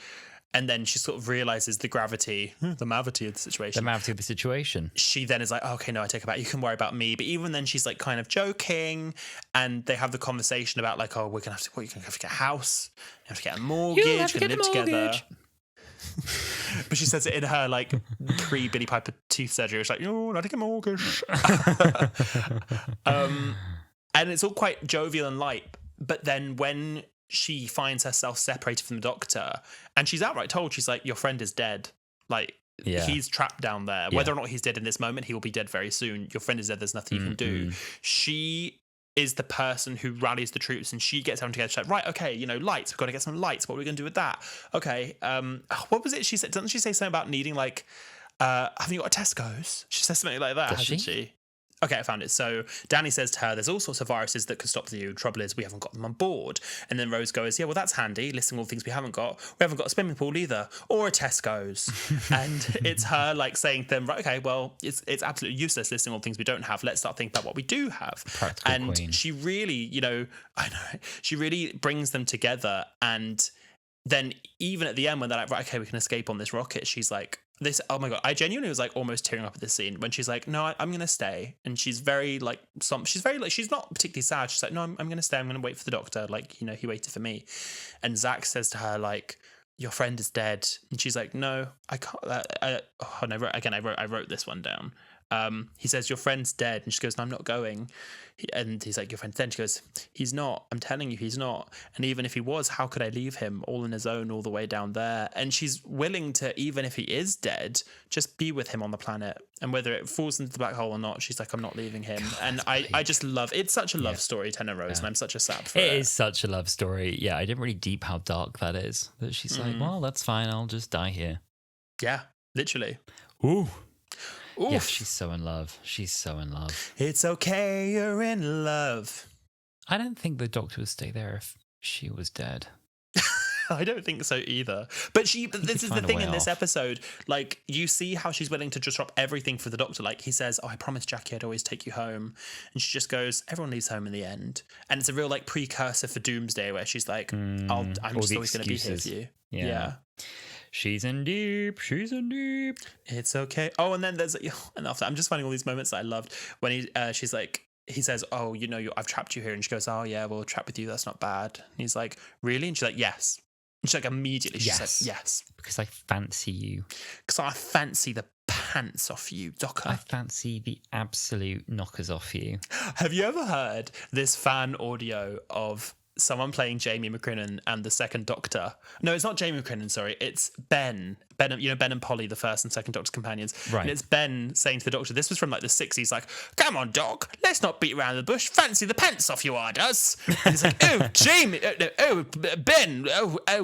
And then she sort of realizes the gravity, the mavity of the situation. She then is like, oh, okay, no, I take it back. You can worry about me. But even then, she's like kind of joking, and they have the conversation about like, oh, you're gonna have to get a house, you have to get a mortgage, you have to live together. But she says it in her like pre-Billy Piper teeth surgery. It's like, oh, not a mortgage. And it's all quite jovial and light. But then when she finds herself separated from the Doctor, and she's outright told, she's like, your friend is dead. Like, he's trapped down there. Whether or not he's dead in this moment, he will be dead very soon. Your friend is dead. There's nothing you can do. She is the person who rallies the troops, and she gets everyone together. She's like, right, okay, you know, lights. We've got to get some lights. What are we going to do with that? Okay. What was it she said? Doesn't she say something about needing like, haven't you got a Tesco's? She says something like that, hasn't she? Okay, I found it. So Danny says to her, there's all sorts of viruses that could stop you. Trouble is, we haven't got them on board. And then Rose goes, yeah, well, that's handy, listing all the things we haven't got. We haven't got a swimming pool either, or a Tesco's. And it's her like saying to them, right, okay, well, it's absolutely useless listing all the things we don't have. Let's start thinking about what we do have. Practical queen. She really, you know, I know, she really brings them together. And then even at the end when they're like, right, okay, we can escape on this rocket, she's like, this, oh my God, I genuinely was like almost tearing up at this scene when she's like, no, I'm going to stay. And she's very like, she's not particularly sad. She's like, no, I'm going to stay. I'm going to wait for the Doctor. Like, you know, he waited for me. And Zach says to her, like, your friend is dead. And she's like, no, I can't. I wrote this one down. He says, your friend's dead. And she goes, no, I'm not going. And he's like, your friend's dead. She goes, he's not. I'm telling you, he's not. And even if he was, how could I leave him all on his own all the way down there? And she's willing to, even if he is dead, just be with him on the planet. And whether it falls into the black hole or not, she's like, I'm not leaving him. God, and I just love, it's such a love story, Ten and Rose, and I'm such a sap for it. It is such a love story. Yeah, I didn't really deep how dark that is. That she's like, well, that's fine. I'll just die here. Yeah, literally. Ooh. Oof. Yeah, she's so in love. She's so in love. It's okay, you're in love. I don't think the Doctor would stay there if she was dead. I don't think so either. But this is the thing in this episode. Like, you see how she's willing to just drop everything for the Doctor. Like, he says, oh, I promised Jackie I'd always take you home. And she just goes, everyone leaves home in the end. And it's a real, like, precursor for Doomsday where she's like, I'm just always going to be here for you. Yeah. She's in deep. She's in deep. It's okay. Oh, and then there's and after I'm just finding all these moments that I loved when she's like, he says, oh, you know, I've trapped you here, and she goes, oh yeah, well, trapped with you, that's not bad. And he's like, really? And she's like, yes. And she's like, immediately she said, yes, because I fancy you. Because I fancy the pants off you, Docker. I fancy the absolute knockers off you. Have you ever heard this fan audio of someone playing Jamie McCrinnan and the second Doctor. No, it's not Jamie McCrinnan, sorry. It's Ben. Ben, Ben and Polly, the first and second Doctor's companions. Right. And it's Ben saying to the Doctor, this was from like the 60s, like, come on, Doc, let's not beat around the bush. Fancy the pants off you, us. And he's like, oh, Jamie, Ben,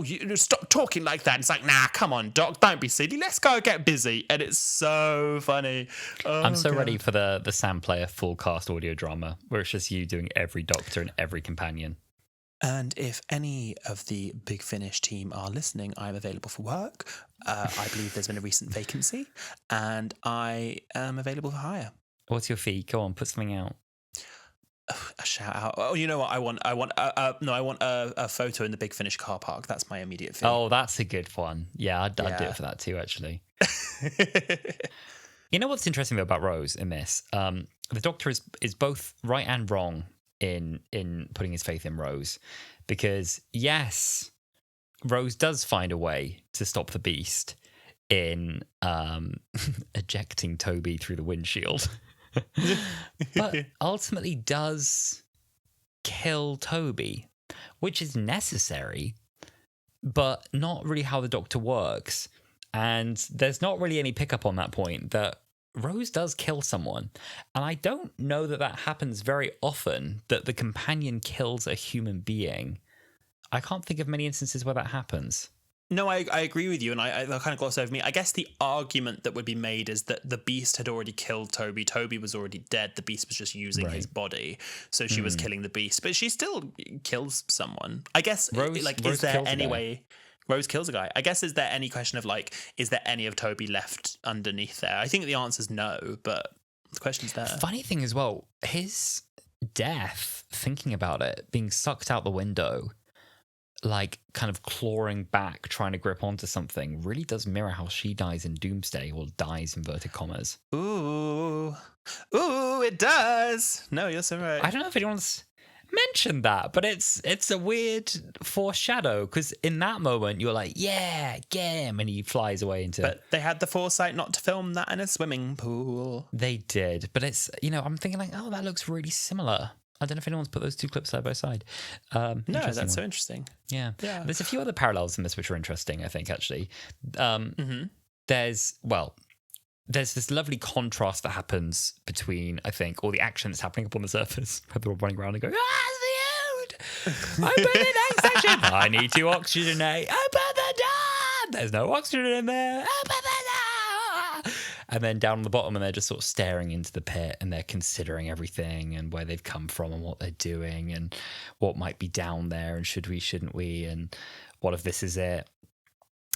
you stop talking like that. And it's like, nah, come on, Doc, don't be silly. Let's go get busy. And it's so funny. Oh, I'm so God. ready for the Sam Player full cast audio drama where it's just you doing every Doctor and every companion. And if any of the Big Finish team are listening, I'm available for work. I believe there's been a recent vacancy, and I am available for hire. What's your fee? Go on, put something out. A shout out. Oh, you know what? I want a photo in the Big Finish car park. That's my immediate fee. Oh, that's a good one. Yeah, I'd do it for that too, actually. You know what's interesting though about Rose in this? The Doctor is both right and wrong in putting his faith in Rose, because yes, Rose does find a way to stop the beast in ejecting Toby through the windshield, but ultimately does kill Toby, which is necessary, but not really how the Doctor works. And there's not really any pickup on that point that Rose does kill someone. And I don't know that happens very often, that the companion kills a human being. I can't think of many instances where that happens. No, I agree with you, and I kind of gloss over me. I guess the argument that would be made is that the beast had already killed Toby. Toby was already dead. The beast was just using his body. So she was killing the beast. But she still kills someone. I guess, Rose is there any way... Rose kills a guy. I guess, is there any question of like, is there any of Toby left underneath there? I think the answer is no, but the question's there. Funny thing as well, his death, thinking about it, being sucked out the window, like kind of clawing back, trying to grip onto something, really does mirror how she dies in Doomsday, or dies inverted commas. Ooh, it does. No, you're so right. I don't know if anyone's mentioned that, but it's a weird foreshadow, because in that moment you're like, yeah, get him, and he flies away into... But they had the foresight not to film that in a swimming pool. They did, but it's, I'm thinking like, oh, that looks really similar. I don't know if anyone's put those two clips side by side. No, that's so interesting. Yeah. There's a few other parallels in this which are interesting, I think, actually. There's this lovely contrast that happens between, I think, all the action that's happening up on the surface, where they're all running around and going, the old! Open the next section! I need to oxygenate! Open the door! There's no oxygen in there! Open the door! And then down on the bottom, and they're just sort of staring into the pit, and they're considering everything and where they've come from and what they're doing and what might be down there, and should we, shouldn't we, and what if this is it?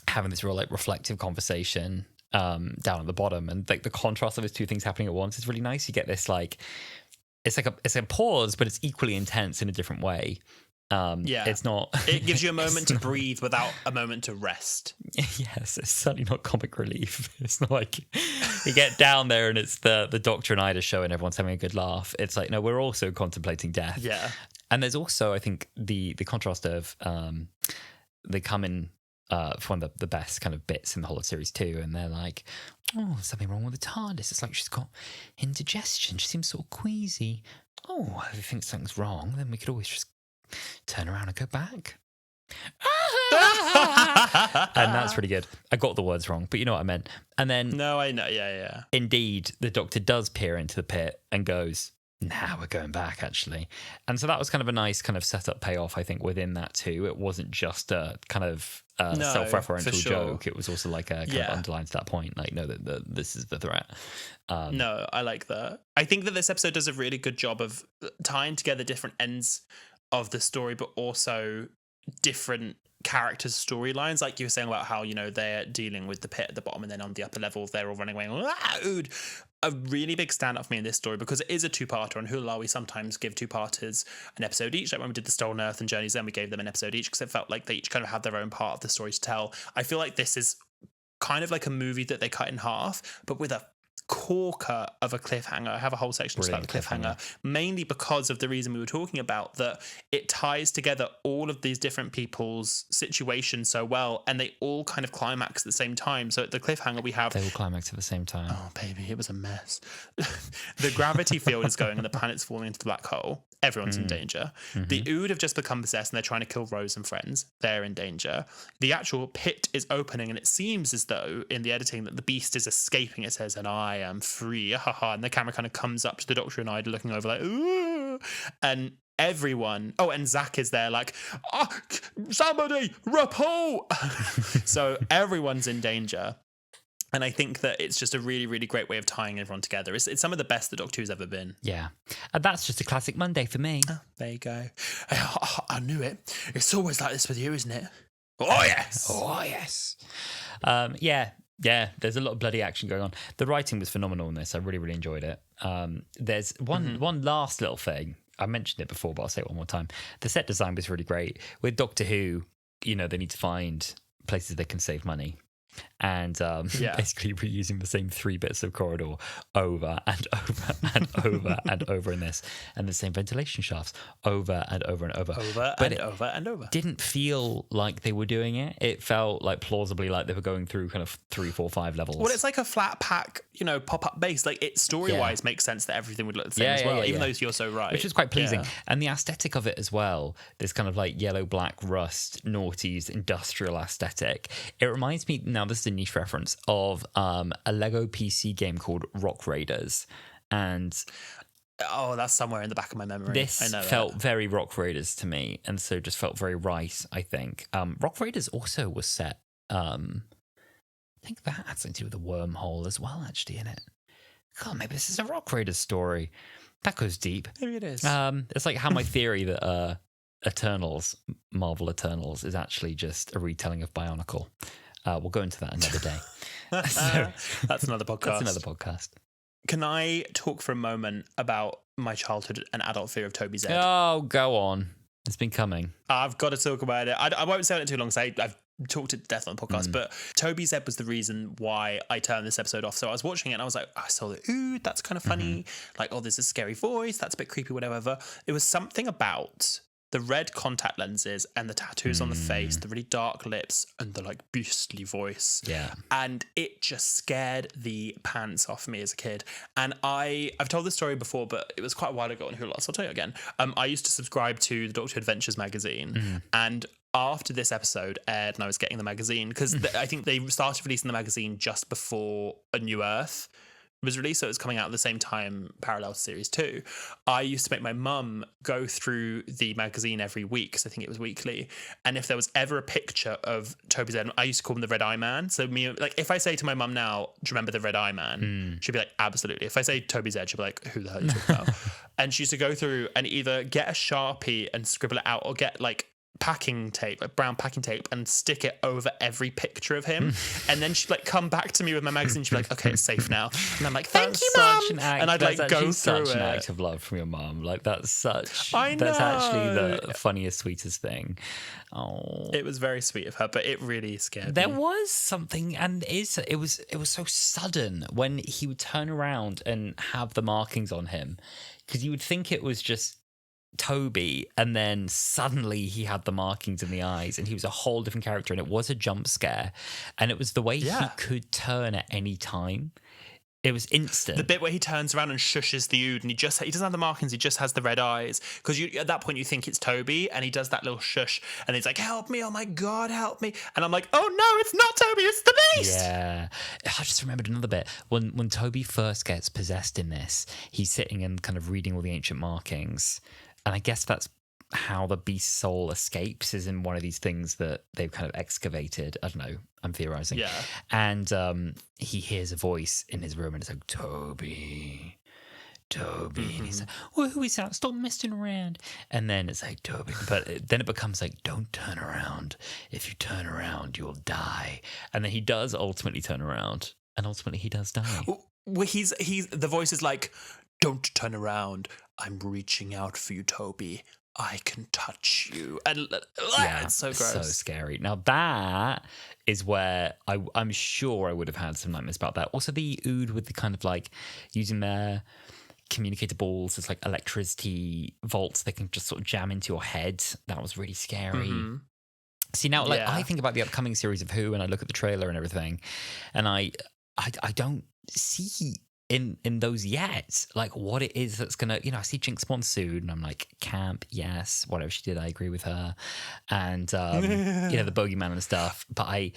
Having this real like reflective conversation down at the bottom, and like the contrast of those two things happening at once is really nice. You get this like it's a pause, but it's equally intense in a different way. It's not. It gives you a moment to breathe without a moment to rest. Yes, it's certainly not comic relief. It's not like you get down there and it's the Doctor and Ida show and everyone's having a good laugh. It's like, no, we're also contemplating death. Yeah, and there's also, I think, the contrast of they come in for one of the best kind of bits in the whole series too, and they're like, oh, there's something wrong with the TARDIS. It's like she's got indigestion. She seems sort of queasy. Oh, if you think something's wrong, then we could always just turn around and go back. And that's pretty good. I got the words wrong, but you know what I meant. And then, no, I know, yeah. Indeed, the Doctor does peer into the pit and goes, now we're going back, actually. And so that was kind of a nice kind of setup payoff, I think, within that too. It wasn't just a kind of self-referential joke. It was also like a kind of underlines that point, like, no, that this is the threat. No, I like that. I think that this episode does a really good job of tying together different ends of the story, but also different characters' storylines, like you were saying about how, they're dealing with the pit at the bottom, and then on the upper level they're all running away. A really big stand up for me in this story, because it is a two-parter. On Wholala we sometimes give two-parters an episode each, like when we did the Stolen Earth and Journeys, then we gave them an episode each, because it felt like they each kind of had their own part of the story to tell. I feel like this is kind of like a movie that they cut in half, but with a corker of a cliffhanger. I have a whole section about the cliffhanger, mainly because of the reason we were talking about, that it ties together all of these different people's situations so well, and they all kind of climax at the same time. So at the cliffhanger we have... They all climax at the same time. Oh, baby, it was a mess. The gravity field is going and the planet's falling into the black hole. everyone's in danger. The Ood have just become possessed and they're trying to kill Rose and friends. They're in danger. The actual pit is opening and it seems as though in the editing that the beast is escaping. It says, and I am free. And the camera kind of comes up to the Doctor and Ida looking over like, ooh. And everyone, and Zach is there like, somebody report. So everyone's in danger. And I think that it's just a really, really great way of tying everyone together. It's some of the best the Doctor Who's ever been. Yeah. And that's just a classic Monday for me. Oh, there you go. I knew it. It's always like this with you, isn't it? Oh, yes. Oh, yes. Yeah, there's a lot of bloody action going on. The writing was phenomenal in this. I really, really enjoyed it. There's one last little thing. I mentioned it before, but I'll say it one more time. The set design was really great. With Doctor Who, they need to find places they can save money. And basically reusing the same 3 bits of corridor over and over and over and over in this, and the same ventilation shafts over and over and over. Over and over. Didn't feel like they were doing it. It felt like plausibly like they were going through kind of 3, 4, 5 levels. Well, it's like a flat pack, pop-up base. Like it story-wise makes sense that everything would look the same as well, even though you're so right. Which is quite pleasing. Yeah. And the aesthetic of it as well, this kind of like yellow, black, rust, noughties, industrial aesthetic. It reminds me, now this is a niche reference, of a Lego PC game called Rock Raiders. And that's somewhere in the back of my memory. This I know felt very Rock Raiders to me, and so just felt very right, I think. Rock Raiders also was set, I think that had something to do with the wormhole as well, actually, in it. God, maybe this is a Rock Raiders story. That goes deep. Maybe it is. It's like how my theory that Eternals, Marvel Eternals, is actually just a retelling of Bionicle. We'll go into that another day. That's another podcast. Can I talk for a moment about my childhood and adult fear of Toby Z? Oh, go on. It's been coming. I've got to talk about it. I won't say it too long because I've talked it to death on the podcast, but Toby Z was the reason why I turned this episode off. So I was watching it and I was like, I saw the ooh, that's kind of funny. Like, there's a scary voice. That's a bit creepy, whatever. It was something about the red contact lenses and the tattoos on the face, the really dark lips and the like beastly voice. Yeah. And it just scared the pants off me as a kid. And I've told this story before, but it was quite a while ago on Wholala, so I'll tell you again. I used to subscribe to the Doctor Who Adventures magazine, and after this episode aired and I was getting the magazine, because I think they started releasing the magazine just before A New Earth was released, so it was coming out at the same time parallel to series 2. I used to make my mum go through the magazine every week, because I think it was weekly, and if there was ever a picture of Toby Z, I used to call him the Red Eye Man. So if I say to my mum now, do you remember the Red Eye Man? She'd be like, absolutely. If I say Toby Z, she'll be like, who the hell are you talking about? And she used to go through and either get a Sharpie and scribble it out, or get like packing tape, like brown packing tape, and stick it over every picture of him. And then she'd like come back to me with my magazine. She'd be like, okay, it's safe now. And I'm like, thank you, Mum. And I'd like go through such it. An act of love from your mum. Like that's I know. That's actually the funniest, sweetest thing. Oh, it was very sweet of her, but it really scared me. There was something, and it was so sudden when he would turn around and have the markings on him, because you would think it was just Toby, and then suddenly he had the markings in the eyes and he was a whole different character, and it was a jump scare, and it was the way he could turn at any time. It was instant. The bit where he turns around and shushes the Ood, and he doesn't have the markings, he just has the red eyes, because at that point you think it's Toby, and he does that little shush and he's like, help me, oh my god, help me, and I'm like, oh no, it's not Toby, it's the beast. Yeah, I just remembered another bit when Toby first gets possessed in this. He's sitting and kind of reading all the ancient markings, and I guess that's how the beast's soul escapes, is in one of these things that they've kind of excavated. I don't know, I'm theorizing. Yeah. And he hears a voice in his room and it's like, Toby. And he's like, well, who is that? Stop messing around. And then it's like, Toby. But then it becomes like, don't turn around. If you turn around, you'll die. And then he does ultimately turn around. And ultimately he does die. Well, he's the voice is like, don't turn around. I'm reaching out for you, Toby. I can touch you. And it's so gross. So scary. Now that is where I'm sure I would have had some nightmares about that. Also the Ood with the kind of like using their communicator balls as like electricity volts they can just sort of jam into your head. That was really scary. See, now like I think about the upcoming series of Who, and I look at the trailer and everything, and I don't see in those yet. Like what it is that's gonna, I see Jinx Monsoon and I'm like, camp, yes, whatever she did, I agree with her. And the bogeyman and stuff. But I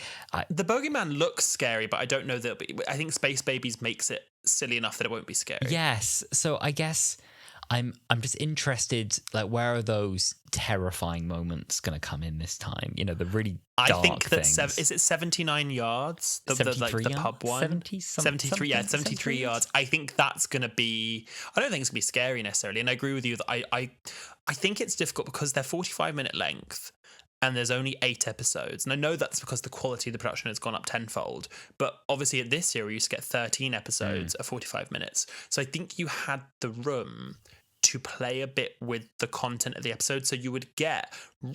the bogeyman looks scary, but I don't know that. I think Space Babies makes it silly enough that it won't be scary. Yes. So I guess I'm just interested, like, where are those terrifying moments going to come in this time? The really dark I think that things. Is it 79 yards? The pub one? 73 yards. I think that's going to be... I don't think it's going to be scary necessarily. And I agree with you that I think it's difficult because they're 45-minute length and there's only 8 episodes. And I know that's because the quality of the production has gone up tenfold. But obviously at this series, you used to get 13 episodes of 45 minutes. So I think you had the room to play a bit with the content of the episode. So you would get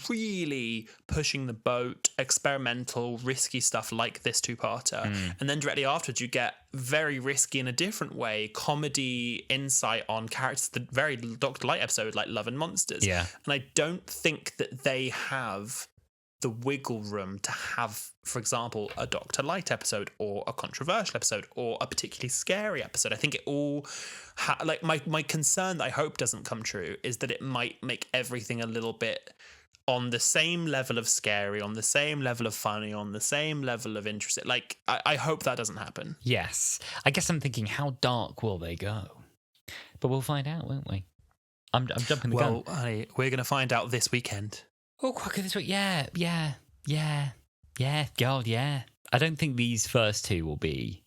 really pushing the boat, experimental, risky stuff like this two-parter. And then directly afterwards, you get very risky in a different way, comedy, insight on characters, the very Dr. Light episode like Love and Monsters. Yeah. And I don't think that they have the wiggle room to have, for example, a Dr. Light episode or a controversial episode or a particularly scary episode. I think it all, my concern that I hope doesn't come true is that it might make everything a little bit on the same level of scary, on the same level of funny, on the same level of interest. Like, I hope that doesn't happen. Yes. I guess I'm thinking, how dark will they go? But we'll find out, won't we? I'm jumping the gun. Well, honey, we're going to find out this weekend. Oh, quicker this week. Yeah. God, yeah. I don't think these first two will be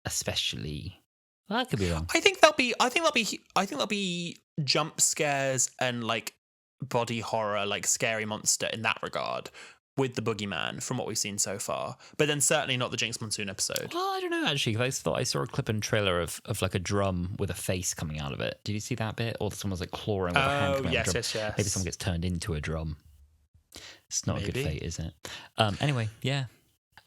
especially... Well, that could be wrong. I think there'll be jump scares and like body horror, like scary monster in that regard with the boogeyman from what we've seen so far. But then certainly not the Jinx Monsoon episode. Well, I don't know, actually. I thought I saw a clip and trailer of like a drum with a face coming out of it. Did you see that bit? Or someone's like clawing with a hand coming out of a drum. Yes. Maybe someone gets turned into a drum. It's not a good fate, is it? Anyway, yeah.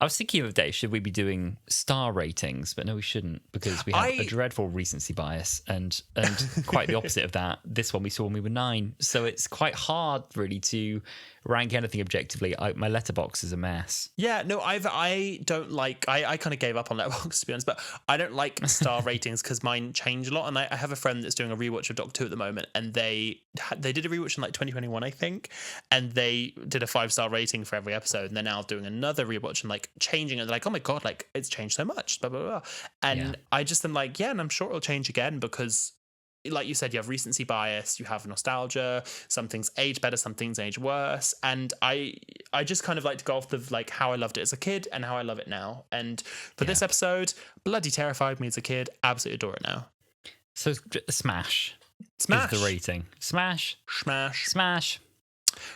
I was thinking of the day, should we be doing star ratings? But no, we shouldn't, because we have a dreadful recency bias and quite the opposite of that. This one we saw when we were 9. So it's quite hard, really, to rank anything objectively. My letterbox is a mess. Yeah, no, I don't like... I kind of gave up on letterbox, to be honest, but I don't like star ratings because mine change a lot. And I have a friend that's doing a rewatch of Doctor Who at the moment, and they did a rewatch in like 2021, I think, and they did a 5-star rating for every episode, and they're now doing another rewatch and like changing it. They're like, oh my God, like it's changed so much, blah, blah, blah. And I just am like, yeah, and I'm sure it'll change again because... like you said, you have recency bias, you have nostalgia, some things age better, some things age worse. And I just kind of like to go off the like how I loved it as a kid and how I love it now. And for this episode, bloody terrified me as a kid, absolutely adore it now. So Smash is the rating. Smash.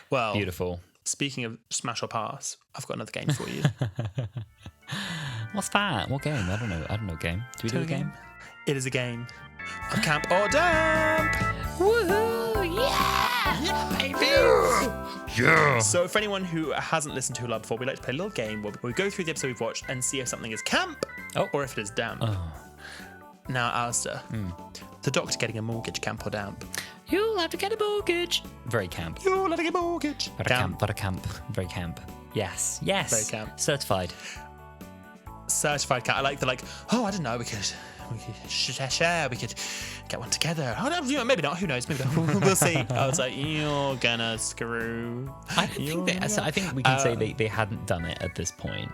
Well, beautiful. Speaking of Smash or Pass, I've got another game for you. What's that? What game? I don't know game. Do we do a game? It is a game. A camp or dump! Woohoo! Yeah! Yeah, baby! Yeah! So for anyone who hasn't listened to Wholala before, we like to play a little game where we go through the episode we've watched and see if something is camp or if it is damp. Oh. Now, Alasdair, the Doctor getting a mortgage, camp or damp? You'll have to get a mortgage. Very camp. You'll have to get a mortgage. Very camp. Very camp. Yes. Very camp. Certified camp. I like the oh, I don't know, we could share, we could get one together. Oh, no, maybe not, who knows, maybe not. We'll see. I was like, you're gonna screw. I think we can say they hadn't done it at this point.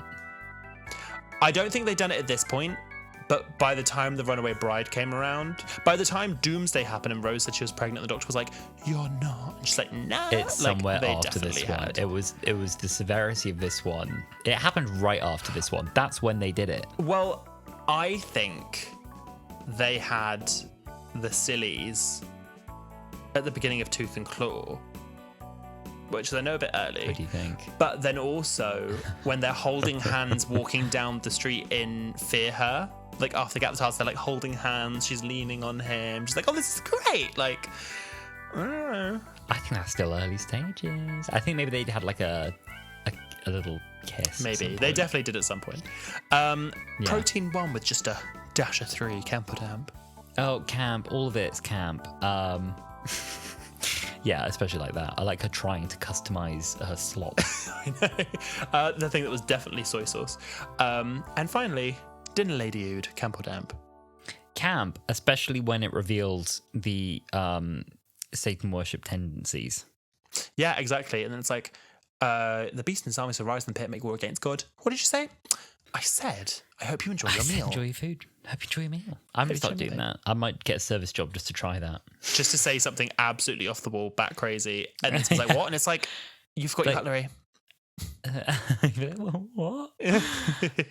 I don't think they'd done it at this point, but by the time the runaway bride came around, by the time Doomsday happened and Rose said she was pregnant, the Doctor was like, you're not. And she's like, nah. It's somewhere after this one. It was the severity of this one. It happened right after this one. That's when they did it. Well, I think they had the sillies at the beginning of Tooth and Claw, which I know a bit early. What do you think? But then also when they're holding hands walking down the street in Fear Her, like after they get the TARDIS, they're like holding hands, she's leaning on him, she's like, oh, this is great. Like, I don't know. I think that's still early stages. I think maybe they had like a little kiss. Maybe. They definitely did at some point. Protein 1 with just a dash of 3, camp or damp? Oh, camp. All of it's camp. Yeah, especially like that. I like her trying to customize her slop. I know. The thing that was definitely soy sauce. And finally, Dinner Lady Ood, camp or damp? camp, especially when it revealed the Satan worship tendencies. Yeah, exactly. And then it's like, the beast and his armies will rise in the pit and make war against God. What did you say? I said, I hope you enjoy your meal. Enjoy your food. Hope you enjoy your meal. I'm going to start doing that. I might get a service job just to try that. Just to say something absolutely off the wall, bat crazy. And it's like, what? And it's like, you've got your cutlery. What?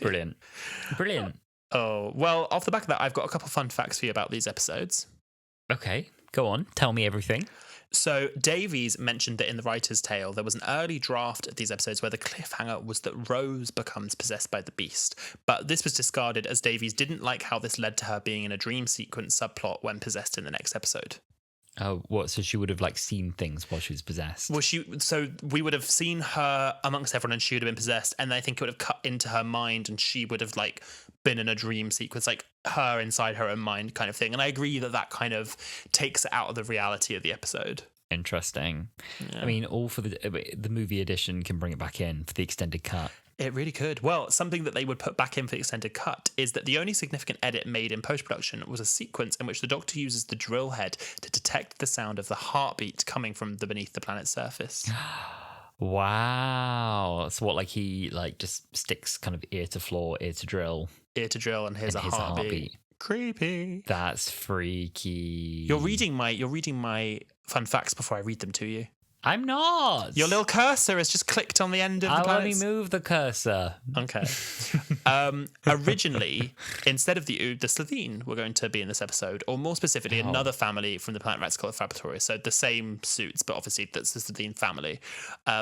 Brilliant. Oh, well, off the back of that, I've got a couple of fun facts for you about these episodes. Okay, go on. Tell me everything. So Davies mentioned that in the writer's tale, there was an early draft of these episodes where the cliffhanger was that Rose becomes possessed by the beast. But this was discarded as Davies didn't like how this led to her being in a dream sequence subplot when possessed in the next episode. Oh, what? So she would have seen things while she was possessed? Well, so we would have seen her amongst everyone and she would have been possessed. And I think it would have cut into her mind and she would have been in a dream sequence, her inside her own mind kind of thing. And I agree that kind of takes it out of the reality of the episode. Interesting. Yeah. I mean, all for the movie edition can bring it back in for the extended cut. It really could. Well, something that they would put back in for the extended cut is that the only significant edit made in post-production was a sequence in which the Doctor uses the drill head to detect the sound of the heartbeat coming from beneath the planet's surface. Wow. So what, he just sticks kind of ear to floor, ear to drill, and here's a heartbeat. Creepy. That's freaky. You're reading my fun facts before I read them to you. I'm not. Your little cursor has just clicked on the end of the I'll only move the cursor. Okay. Originally, instead of the Ood, the Slitheen were going to be in this episode, or more specifically, another family from the planet Rex called Fabratoria. So the same suits, but obviously that's the Slitheen family.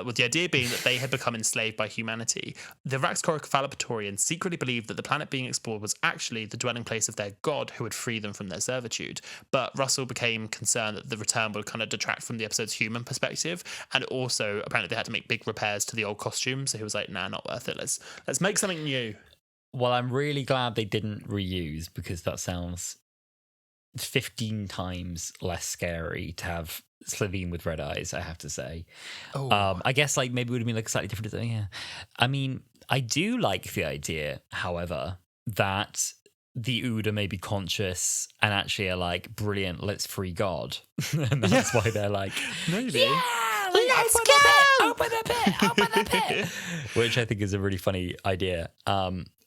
With the idea being that they had become enslaved by humanity. The Raxcoric Fabratoreans secretly believed that the planet being explored was actually the dwelling place of their god who would free them from their servitude. But Russell became concerned that the return would kind of detract from the episode's human perspective. And also, apparently, they had to make big repairs to the old costumes. So he was like, "Nah, not worth it. Let's make something new." Well, I'm really glad they didn't reuse, because that sounds 15 times less scary to have Slitheen with red eyes, I have to say. Oh. I guess maybe it would have been slightly different. Yeah. I mean, I do like the idea, however, that the Ood are maybe conscious and actually are brilliant, let's free God. And that's why they're maybe. Yeah, let's go! Open the pit! Which I think is a really funny idea.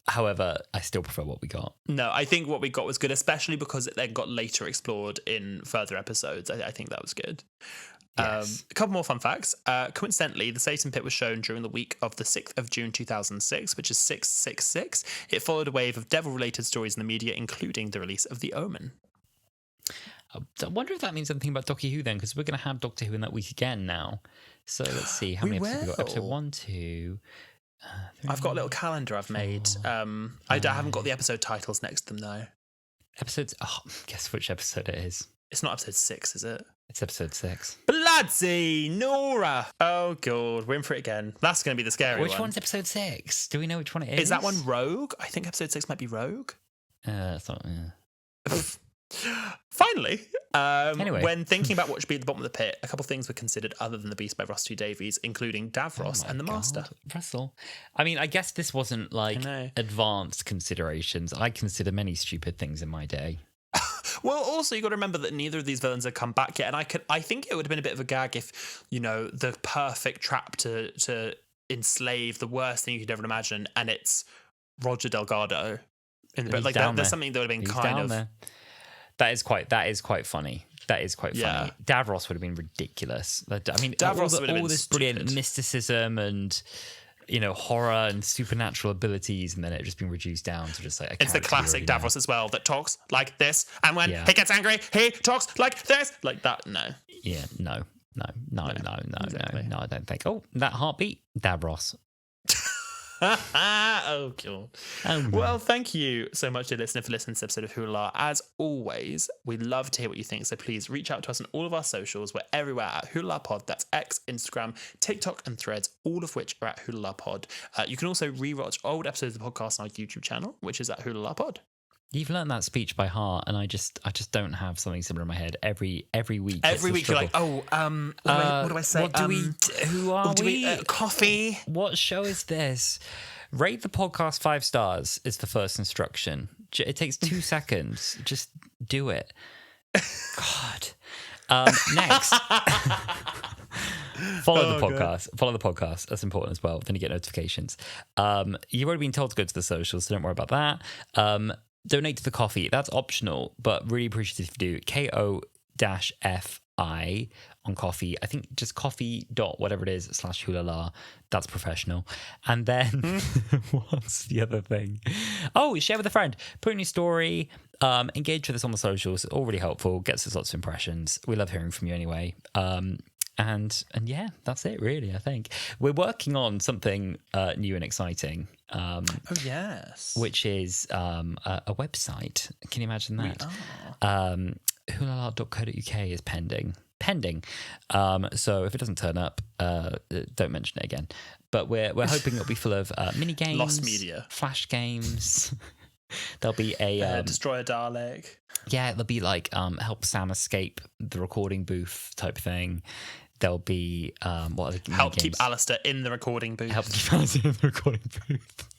However, I still prefer what we got. No, I think what we got was good, especially because it then got later explored in further episodes. I think that was good. Yes. A couple more fun facts. Coincidentally, the Satan Pit was shown during the week of the 6th of June 2006, which is 666. It followed a wave of devil-related stories in the media, including the release of The Omen. I wonder if that means something about Doctor Who then, because we're going to have Doctor Who in that week again now. So let's see how many episodes we got. Episode 1, 2. I've got a little calendar I've made. I haven't got the episode titles next to them though. Episodes. Oh, guess which episode it is. It's not episode 6, is it? It's episode 6. Bloody Nora! Oh god, we're in for it again. That's going to be the scary one. Which one's episode 6? Do we know which one it is? Is that one Rogue? I think episode 6 might be Rogue. That's not. Finally, anyway. When thinking about what should be at the bottom of the pit, a couple of things were considered other than The Beast by Russell T Davies, including Davros and the Master. Russell. I mean, I guess this wasn't advanced considerations. I consider many stupid things in my day. Well, also, you got to remember that neither of these villains have come back yet. And I think it would have been a bit of a gag if, the perfect trap to enslave the worst thing you could ever imagine, and it's Roger Delgado. There's something that would have been kind of... There. That is quite funny. That is quite funny. Davros would have been ridiculous. I mean, Davros would have been all this brilliant mysticism and horror and supernatural abilities, and then it just been reduced down to just it's the classic Davros as well that talks like this, and when he gets angry, he talks like this, like that. No. Yeah. No. Exactly. No. I don't think. Oh, that heartbeat, Davros. Oh, God. Well, thank you so much, dear listener, for listening to this episode of Wholala. As always, we love to hear what you think, so please reach out to us on all of our socials. We're everywhere at Wholala Pod. That's X, Instagram, TikTok, and Threads, all of which are at Wholala Pod. You can also rewatch old episodes of the podcast on our YouTube channel, which is at Wholala Pod. You've learned that speech by heart, and I just don't have something similar in my head every week. Every week you're like, what do I say? Who are we? Coffee. What show is this? Rate the podcast 5 stars is the first instruction. It takes 2 seconds. Just do it. God. Next. Follow the podcast. Follow the podcast. That's important as well. Then you get notifications. You've already been told to go to the socials, so don't worry about that. Donate to the coffee. That's optional, but really appreciative if you do. KO-FI on coffee. I think just coffee dot whatever it is /Wholala. That's professional. And then what's the other thing? Oh, share with a friend. Put in your story. Engage with us on the socials. All really helpful. Gets us lots of impressions. We love hearing from you anyway. And yeah, that's it really, I think. We're working on something new and exciting. Oh, yes. Which is a website. Can you imagine that? Wholala.co.uk is pending. So if it doesn't turn up, don't mention it again. But we're hoping it'll be full of mini games, lost media, flash games. There'll be a destroy a Dalek. Yeah, there'll be like help Sam escape the recording booth type thing. There'll be what are the help games? Keep Alasdair in the recording booth. Help keep Alasdair in the recording booth.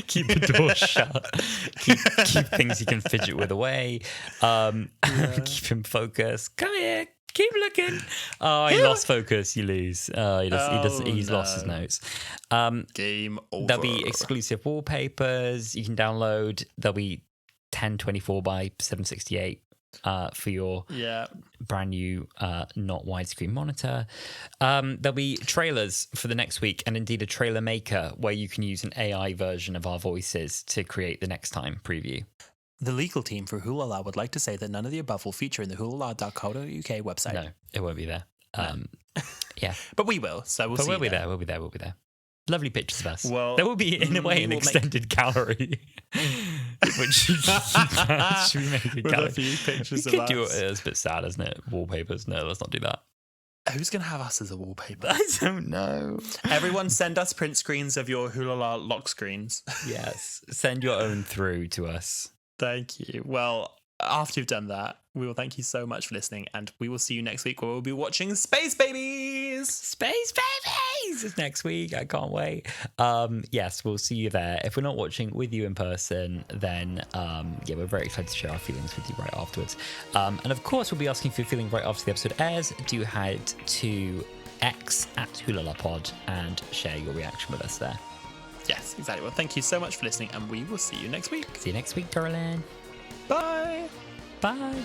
Keep the door shut. Keep things you can fidget with away. Keep him focused. Come here. Keep looking. Oh, he lost focus. You lose. He's lost his notes. Game over. There'll be exclusive wallpapers you can download. There'll be 1024 by 768 for your brand new not widescreen monitor. There'll be trailers for the next week, and indeed a trailer maker where you can use an AI version of our voices to create the next time preview. The legal team for Wholala would like to say that none of the above will feature in the wholala.co.uk website. No, it won't be there. Yeah. But we will, so we'll see. We'll be there. Lovely pictures of us. Well, there will be, in a way, an extended gallery. Which should we make a gallery? With a few pictures of us. It's a bit sad, isn't it? Wallpapers. No, let's not do that. Who's going to have us as a wallpaper? I don't know. Everyone send us print screens of your Wholala lock screens. Yes. Send your own through to us. Thank you. Well, after you've done that, we will thank you so much for listening, and we will see you next week where we'll be watching Space Babies! Space Babies is next week. I can't wait. Yes, we'll see you there. If we're not watching with you in person, then we're very excited to share our feelings with you right afterwards. And of course, we'll be asking for your feeling right after the episode airs. Do head to X at Wholala and share your reaction with us there. Yes, exactly. Well, thank you so much for listening, and we will see you next week. See you next week, Caroline. Bye. Bye.